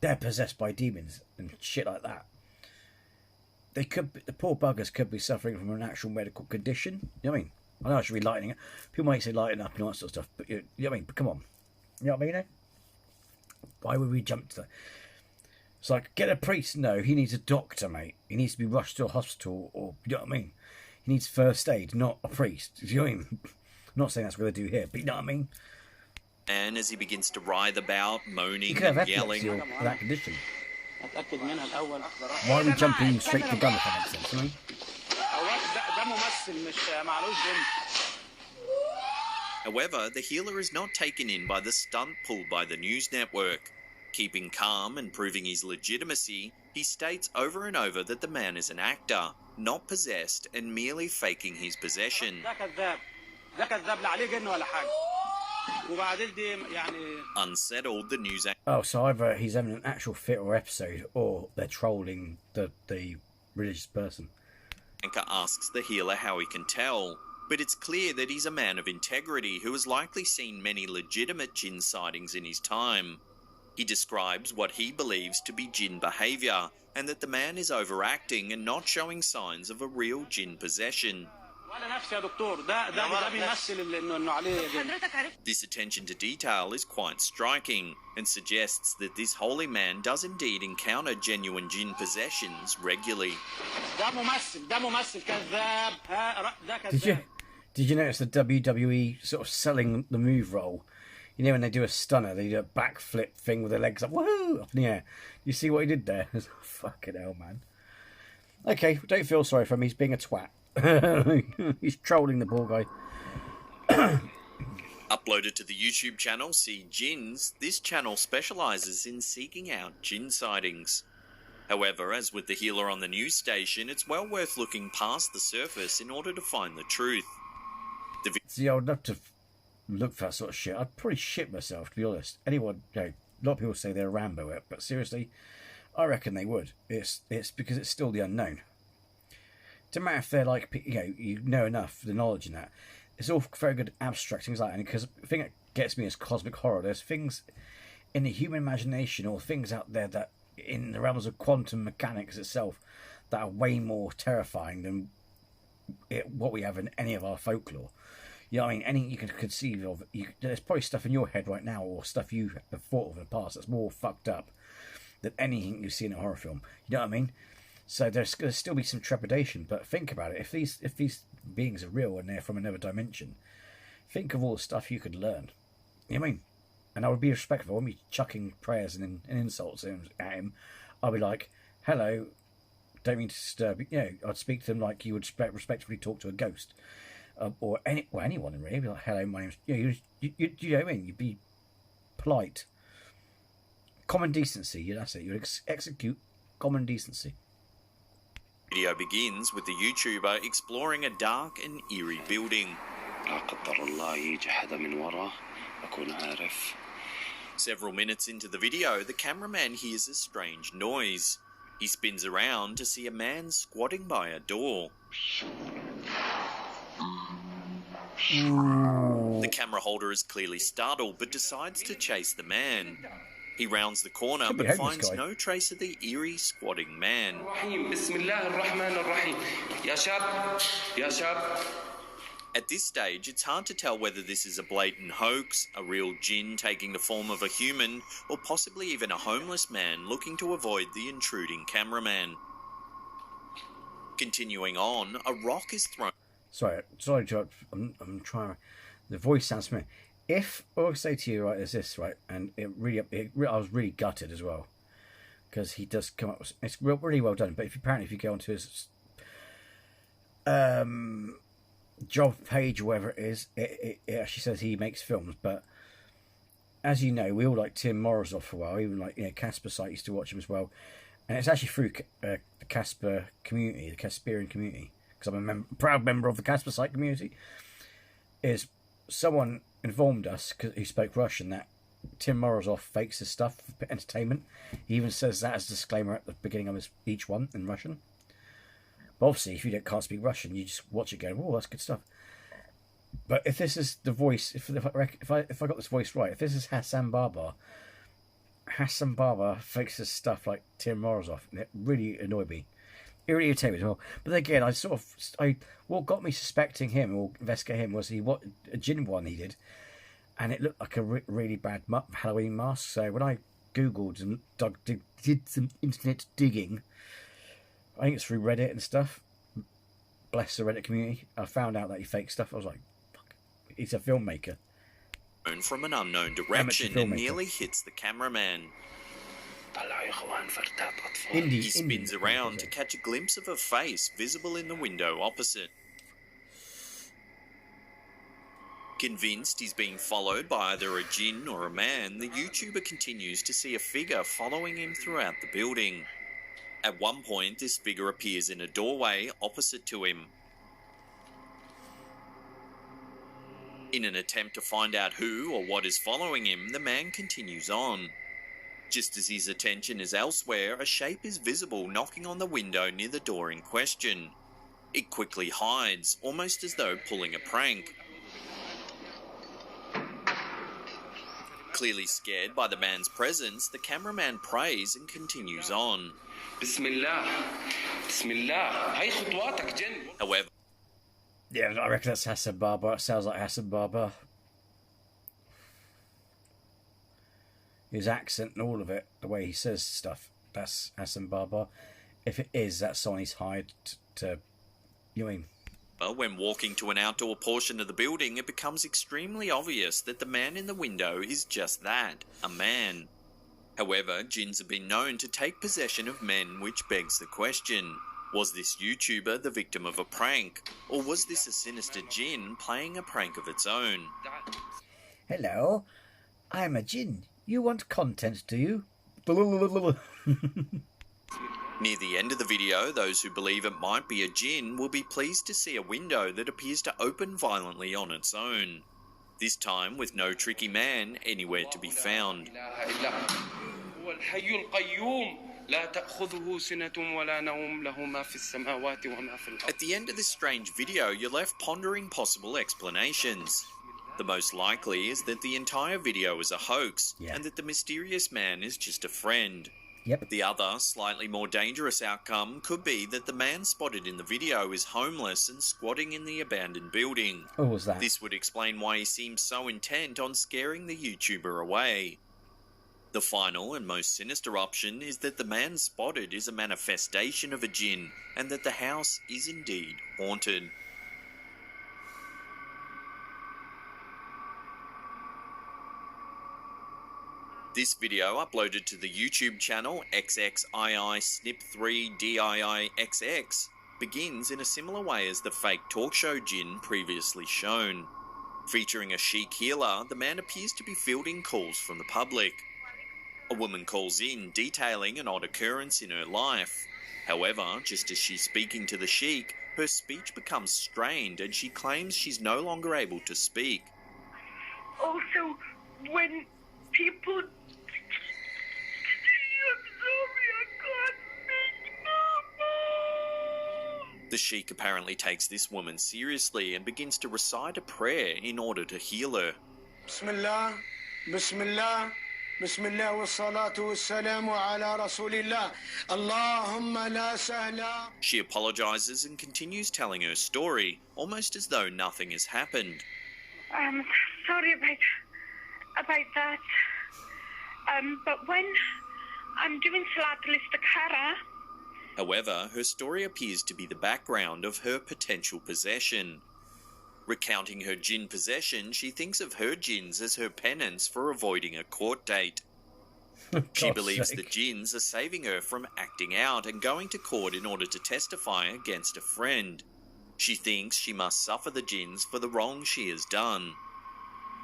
they're possessed by demons and shit like that. They could be, the poor buggers could be suffering from an actual medical condition. You know what I mean? I know I should be lightening it. People might say lighten up and all that sort of stuff, but you know what I mean? But come on. You know what I mean? Eh? Why would we jump to that? It's like, get a priest. No, he needs a doctor, mate. He needs to be rushed to a hospital, or, you know what I mean? He needs first aid, not a priest. You know what I mean? I'm not saying that's what they do here, but you know what I mean? And as he begins to writhe about, moaning You could have and yelling, epilepsy or that condition. Why are we jumping straight to gun, if that makes sense? You know what I mean? However, the healer is not taken in by the stunt pulled by the news network. Keeping calm and proving his legitimacy, he states over and over that the man is an actor, not possessed, and merely faking his possession. Unsettled, the news Oh, so either he's having an actual fit or episode, or they're trolling the religious person. anchor asks the healer how he can tell, but it's clear that he's a man of integrity who has likely seen many legitimate Djinn sightings in his time. He describes what he believes to be Djinn behaviour, and that the man is overacting and not showing signs of a real Djinn possession. This attention to detail is quite striking, and suggests that this holy man does indeed encounter genuine Djinn possessions regularly. Did you notice the WWE sort of selling the move role? You know when they do a stunner, they do a backflip thing with their legs up, woohoo, up in the air. You see what he did there? Fucking hell, man. Okay, don't feel sorry for him. He's being a twat. He's trolling the poor guy. Uploaded to the YouTube channel See Djinns, this channel specialises in seeking out Djinn sightings. However, as with the healer on the news station, it's well worth looking past the surface in order to find the truth. See, I would love to look for that sort of shit. I'd probably shit myself, to be honest. Anyone, you know, a lot of people say they're Rambo, but seriously, I reckon they would. It's because it's still the unknown. It doesn't matter if they're like, you know enough, the knowledge in that. It's all very good abstract things like that. Because the thing that gets me is cosmic horror. There's things in the human imagination, or things out there that in the realms of quantum mechanics itself, that are way more terrifying than what we have in any of our folklore. You know what I mean? Anything you can conceive of, there's probably stuff in your head right now, or stuff you have thought of in the past that's more fucked up than anything you see in a horror film. You know what I mean? So there's going to still be some trepidation, but think about it. If these beings are real and they're from another dimension, think of all the stuff you could learn. You know what I mean? And I would be respectful. I wouldn't be chucking prayers and insults at him. I'd be like, hello, don't mean to disturb you. You know, I'd speak to them like you would respectfully talk to a ghost. Or anyone really. Be like, hello, my name's... You know what I mean? You'd be polite. Common decency, that's it. You'd execute common decency. Video begins with the YouTuber exploring a dark and eerie building. Several minutes into the video, the cameraman hears a strange noise. He spins around to see a man squatting by a door. The camera holder is clearly startled but decides to chase the man. He rounds the corner Could be but a homeless finds guy. no trace of the eerie squatting man. At this stage, it's hard to tell whether this is a blatant hoax, a real djinn taking the form of a human, or possibly even a homeless man looking to avoid the intruding cameraman. Continuing on, a rock is thrown. Sorry, George. I'm trying. The voice sounds familiar. If all I say to you, right, is this, right, and I was really gutted as well, because he does come up with, it's really well done. But if you go onto his job page or whatever it is, it actually says he makes films. But as you know, we all like Tim Morozov for a while. Even like Casper Site used to watch him as well, and it's actually through the Casper community, the Casperian community, because I'm a proud member of the Casper Site community. Is someone informed us who spoke Russian that Tim Morozov fakes his stuff for entertainment. He even says that as a disclaimer at the beginning of each one in Russian. But obviously, if you can't speak Russian, you just watch it going, "Oh, that's good stuff." But if this is the voice, if I got this voice right, if this is Hassan Barbar fakes his stuff like Tim Morozov, and it really annoyed me. It really irritated me as well. But again, what got me suspecting him or investigating him was what a Djinn one he did, and it looked like a really bad Halloween mask. So when I googled and did some internet digging, I think it's through Reddit and stuff. Bless the Reddit community. I found out that he faked stuff. I was like, "Fuck, he's a filmmaker." From an unknown direction and nearly hits the cameraman. He spins around to catch a glimpse of a face visible in the window opposite. Convinced he's being followed by either a djinn or a man, the YouTuber continues to see a figure following him throughout the building. At one point, this figure appears in a doorway opposite to him. In an attempt to find out who or what is following him, the man continues on. Just as his attention is elsewhere, a shape is visible knocking on the window near the door in question. It quickly hides, almost as though pulling a prank. Clearly scared by the man's presence, the cameraman prays and continues on. However, yeah, I reckon that's Hassan Barbar. It sounds like Hassan Barbar. His accent and all of it, the way he says stuff, that's Hassan Barbar. If it is, that's someone he's hired to, you know what I mean? when walking to an outdoor portion of the building, it becomes extremely obvious that the man in the window is just that, a man. However, djinns have been known to take possession of men, which begs the question, was this YouTuber the victim of a prank, or was this a sinister djinn playing a prank of its own? Hello, I'm a djinn. You want content, do you? Near the end of the video, those who believe it might be a djinn will be pleased to see a window that appears to open violently on its own. This time with no tricky man anywhere to be found. At the end of this strange video, you're left pondering possible explanations. The most likely is that the entire video is a hoax, and that the mysterious man is just a friend. Yep. The other, slightly more dangerous outcome could be that the man spotted in the video is homeless and squatting in the abandoned building. Oh, was that? This would explain why he seems so intent on scaring the YouTuber away. The final and most sinister option is that the man spotted is a manifestation of a djinn, and that the house is indeed haunted. This video, uploaded to the YouTube channel XXII-Snip3DIIXX, begins in a similar way as the fake talk show djinn previously shown. Featuring a chic healer, the man appears to be fielding calls from the public. A woman calls in, detailing an odd occurrence in her life. However, just as she's speaking to the sheik, her speech becomes strained and she claims she's no longer able to speak. Also, when people... The sheik apparently takes this woman seriously and begins to recite a prayer in order to heal her. Bismillah, Bismillah, بسم الله والصلاة والسلام على رسول الله اللهم لا سهل. She apologises and continues telling her story, almost as though nothing has happened. I'm sorry about that. But when I'm doing Salatul Istikhara, However, her story appears to be the background of her potential possession. Recounting her Djinn possession, she thinks of her Djinns as her penance for avoiding a court date. She believes the Djinns are saving her from acting out and going to court in order to testify against a friend. She thinks she must suffer the Djinns for the wrong she has done.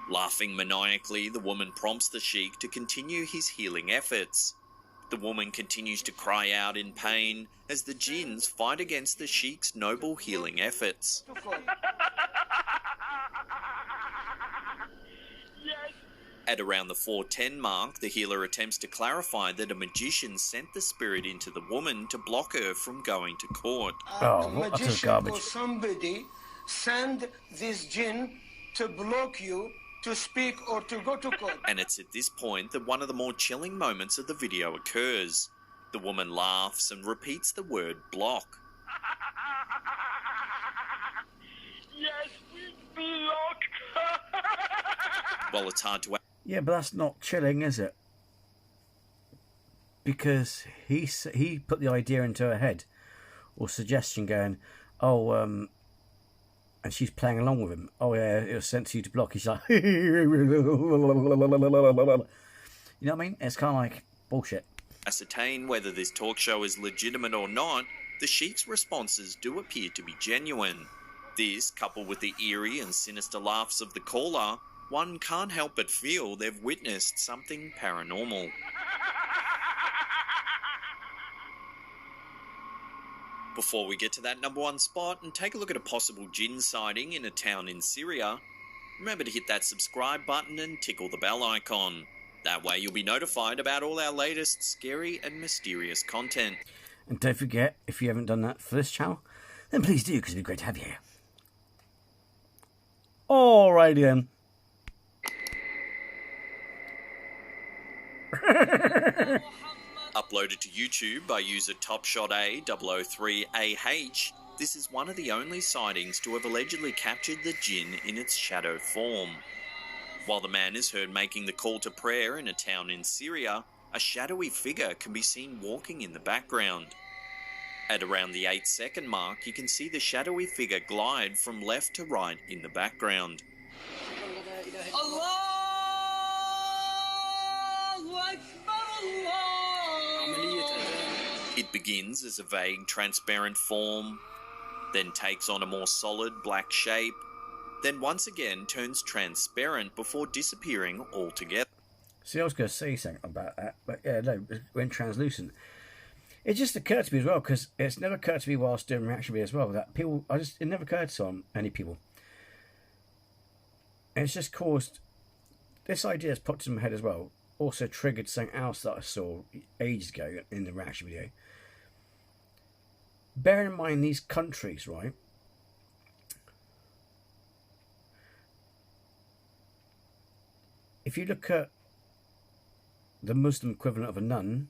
Laughing maniacally, the woman prompts the sheikh to continue his healing efforts. The woman continues to cry out in pain as the Djinns fight against the sheikh's noble healing efforts. At around the 4:10 mark, the healer attempts to clarify that a magician sent the spirit into the woman to block her from going to court. Oh, what utter Magician garbage. or somebody send this jinn to block you to speak or to go to court. And it's at this point that one of the more chilling moments of the video occurs. The woman laughs and repeats the word block. yes, we blocked. While it's hard to... Yeah, but that's not chilling, is it? Because he put the idea into her head, or suggestion, going, oh, and she's playing along with him. Oh yeah, it was sent to you to block. He's like, you know what I mean? It's kind of like bullshit. Ascertain whether this talk show is legitimate or not, the sheikh's responses do appear to be genuine. This, coupled with the eerie and sinister laughs of the caller, one can't help but feel they've witnessed something paranormal. Before we get to that number one spot and take a look at a possible Djinn sighting in a town in Syria, remember to hit that subscribe button and tickle the bell icon. That way you'll be notified about all our latest scary and mysterious content. And don't forget, if you haven't done that for this channel, then please do, because it'd be great to have you here. Alrighty then. Uploaded to YouTube by user TopShotA003AH, this is one of the only sightings to have allegedly captured the Djinn in its shadow form. While the man is heard making the call to prayer in a town in Syria, a shadowy figure can be seen walking in the background. At around the 8-second mark, you can see the shadowy figure glide from left to right in the background. It begins as a vague, transparent form, then takes on a more solid black shape, then once again turns transparent before disappearing altogether. See, I was going to say something about that, but yeah, no, it went translucent. It just occurred to me as well, because it's never occurred to me whilst doing reaction video as well, that people, it never occurred to any people. And it's just caused, this idea has popped in my head as well, also triggered something else that I saw ages ago in the reaction video. Bear in mind these countries, right? If you look at the Muslim equivalent of a nun,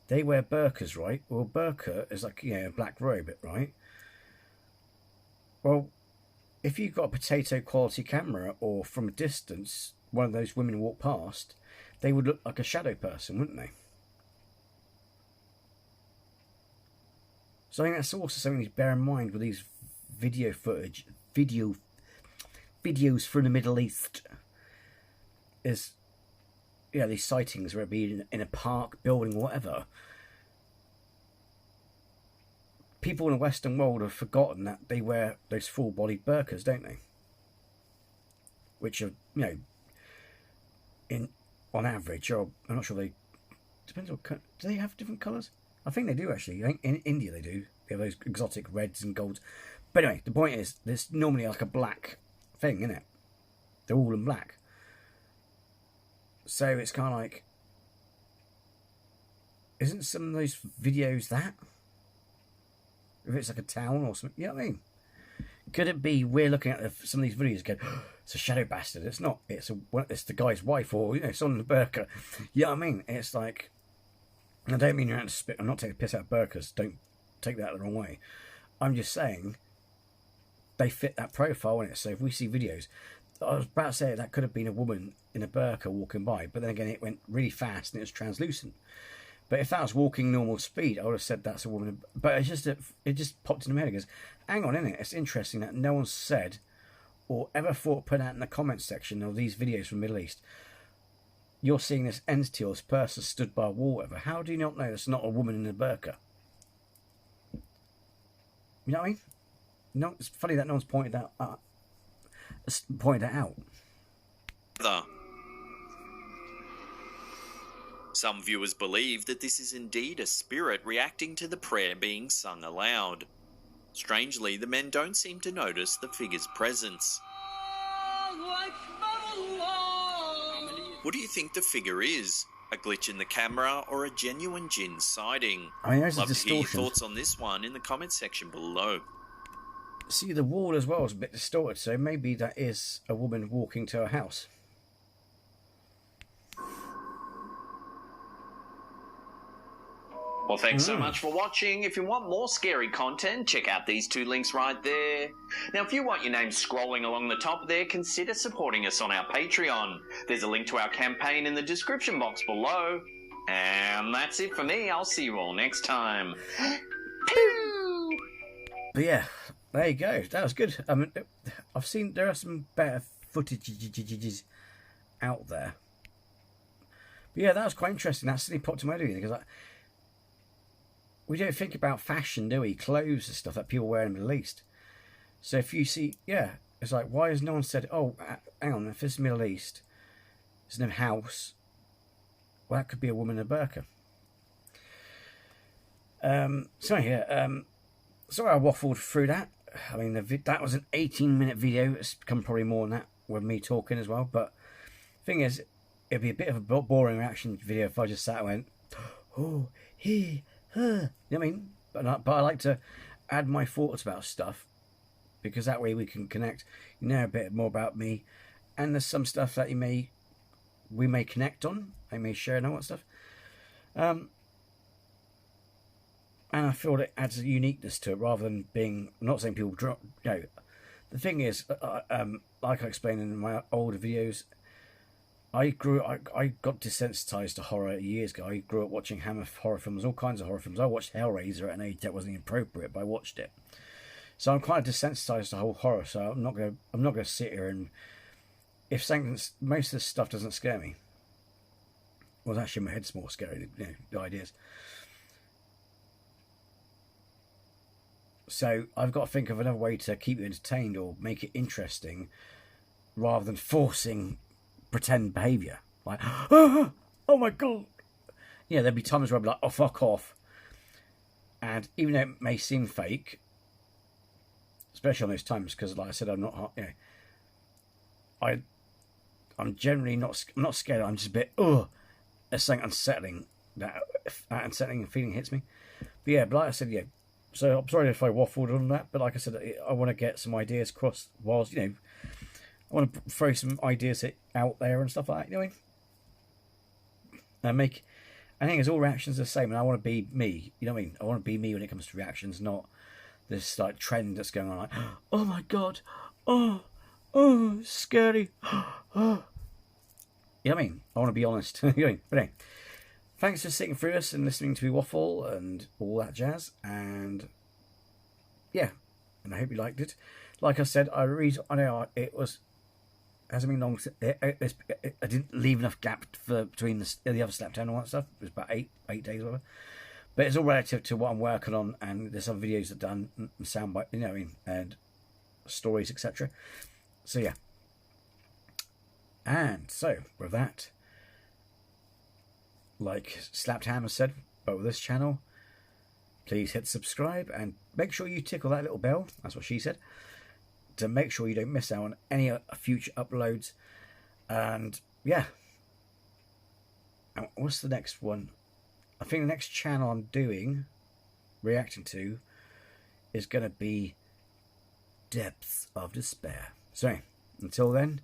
they wear burqas, right? Well, burqa is like, you know, a black robe, right? Well, if you've got a potato quality camera, or from a distance, one of those women walk past, they would look like a shadow person, wouldn't they? So I think that's also something to bear in mind with these video footage, videos from the Middle East. Is, you know, these sightings, whether it be in a park, building, whatever. People in the Western world have forgotten that they wear those full-bodied burqas, don't they? Which are, you know, on average, or I'm not sure they, depends what, do they have different colours? I think they do actually. I think in India they do. They have those exotic reds and golds. But anyway, the point is, there's normally like a black thing, isn't it? They're all in black. So it's kind of like, isn't some of those videos that? If it's like a town or something, you know what I mean? Could it be we're looking at some of these videos going, oh, it's a shadow bastard? It's not. It's the guy's wife, or someone in the burqa. You know what I mean? It's like, I don't mean you're out to spit. I'm not taking a piss out of burqas. Don't take that the wrong way. I'm just saying they fit that profile in it. So if we see videos, I was about to say that could have been a woman in a burqa walking by, but then again it went really fast and it was translucent. But if that was walking normal speed, I would have said that's a woman. But it just popped into my head. It goes, hang on, innit? It's interesting that no one said or ever thought put out in the comments section of these videos from the Middle East, you're seeing this entity or this person stood by a wall, whatever. How do you not know it's not a woman in a burqa? You know what I mean? No, it's funny that no one's pointed that out. Some viewers believe that this is indeed a spirit reacting to the prayer being sung aloud. Strangely, the men don't seem to notice the figure's presence. What do you think the figure is? A glitch in the camera or a genuine Djinn sighting? There's Love a to hear your distortion. thoughts on this one in the comments section below. See, the wall as well is a bit distorted, so maybe that is a woman walking to her house. Well, thanks so much for watching. If you want more scary content, check out these 2 links right there. Now, if you want your name scrolling along the top there, consider supporting us on our Patreon. There's a link to our campaign in the description box below. And that's it for me. I'll see you all next time. Pew! But yeah, there you go. That was good. I mean, I've seen there are some better footage out there. But yeah, that was quite interesting. That suddenly popped to my head because we don't think about fashion, do we? Clothes and stuff that people wear in the Middle East. So if you see, yeah, it's like, why has no one said, oh, hang on, if it's Middle East, there's no house, well, that could be a woman in a burqa. So yeah, sorry I waffled through that. I mean, that was an 18-minute video. It's become probably more than that with me talking as well. But the thing is, it'd be a bit of a boring reaction video if I just sat and went, oh, he... You know what I mean? But I like to add my thoughts about stuff because that way we can connect. You know a bit more about me, and there's some stuff that we may connect on. I may share and all that stuff. And I feel it adds a uniqueness to it rather than being. I'm not saying people drop. The thing is, like I explained in my older videos, I got desensitized to horror years ago. I grew up watching Hammer horror films, all kinds of horror films. I watched Hellraiser at an age that wasn't even appropriate, but I watched it. So I'm quite desensitized to whole horror. So I'm not gonna sit here and if most of this stuff doesn't scare me. Well, actually, my head's more scary. The ideas. So I've got to think of another way to keep you entertained or make it interesting, rather than forcing pretend behaviour like oh my god, there'd be times where I'd be like, oh fuck off, and even though it may seem fake, especially on those times, because like I said, I'm not, I'm generally not scared. I'm just a bit there's something unsettling, that unsettling feeling hits me. But like I said, so I'm sorry if I waffled on that, but like I said, I want to get some ideas across whilst I want to throw some ideas out there and stuff like that, And I think it's all reactions are the same, and I want to be me, you know what I mean? I want to be me when it comes to reactions, not this like trend that's going on like, oh my god, oh, scary, oh. You know what I mean? I want to be honest. But anyway, thanks for sitting through us and listening to me waffle and all that jazz, and yeah, and I hope you liked it. Like I said, I know it hasn't been long. I didn't leave enough gap between the other Slaptown and all that stuff. It was about 8 days or whatever. But it's all relative to what I'm working on, and there's some videos I've done, and soundbite, and stories, etc. So yeah. And so with that, like Slapped Hammer said, but with this channel, please hit subscribe and make sure you tickle that little bell. That's what she said. To make sure you don't miss out on any future uploads. And yeah, and what's the next one? I think the next channel I'm reacting to, is going to be depths of despair. So, until then,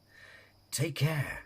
take care.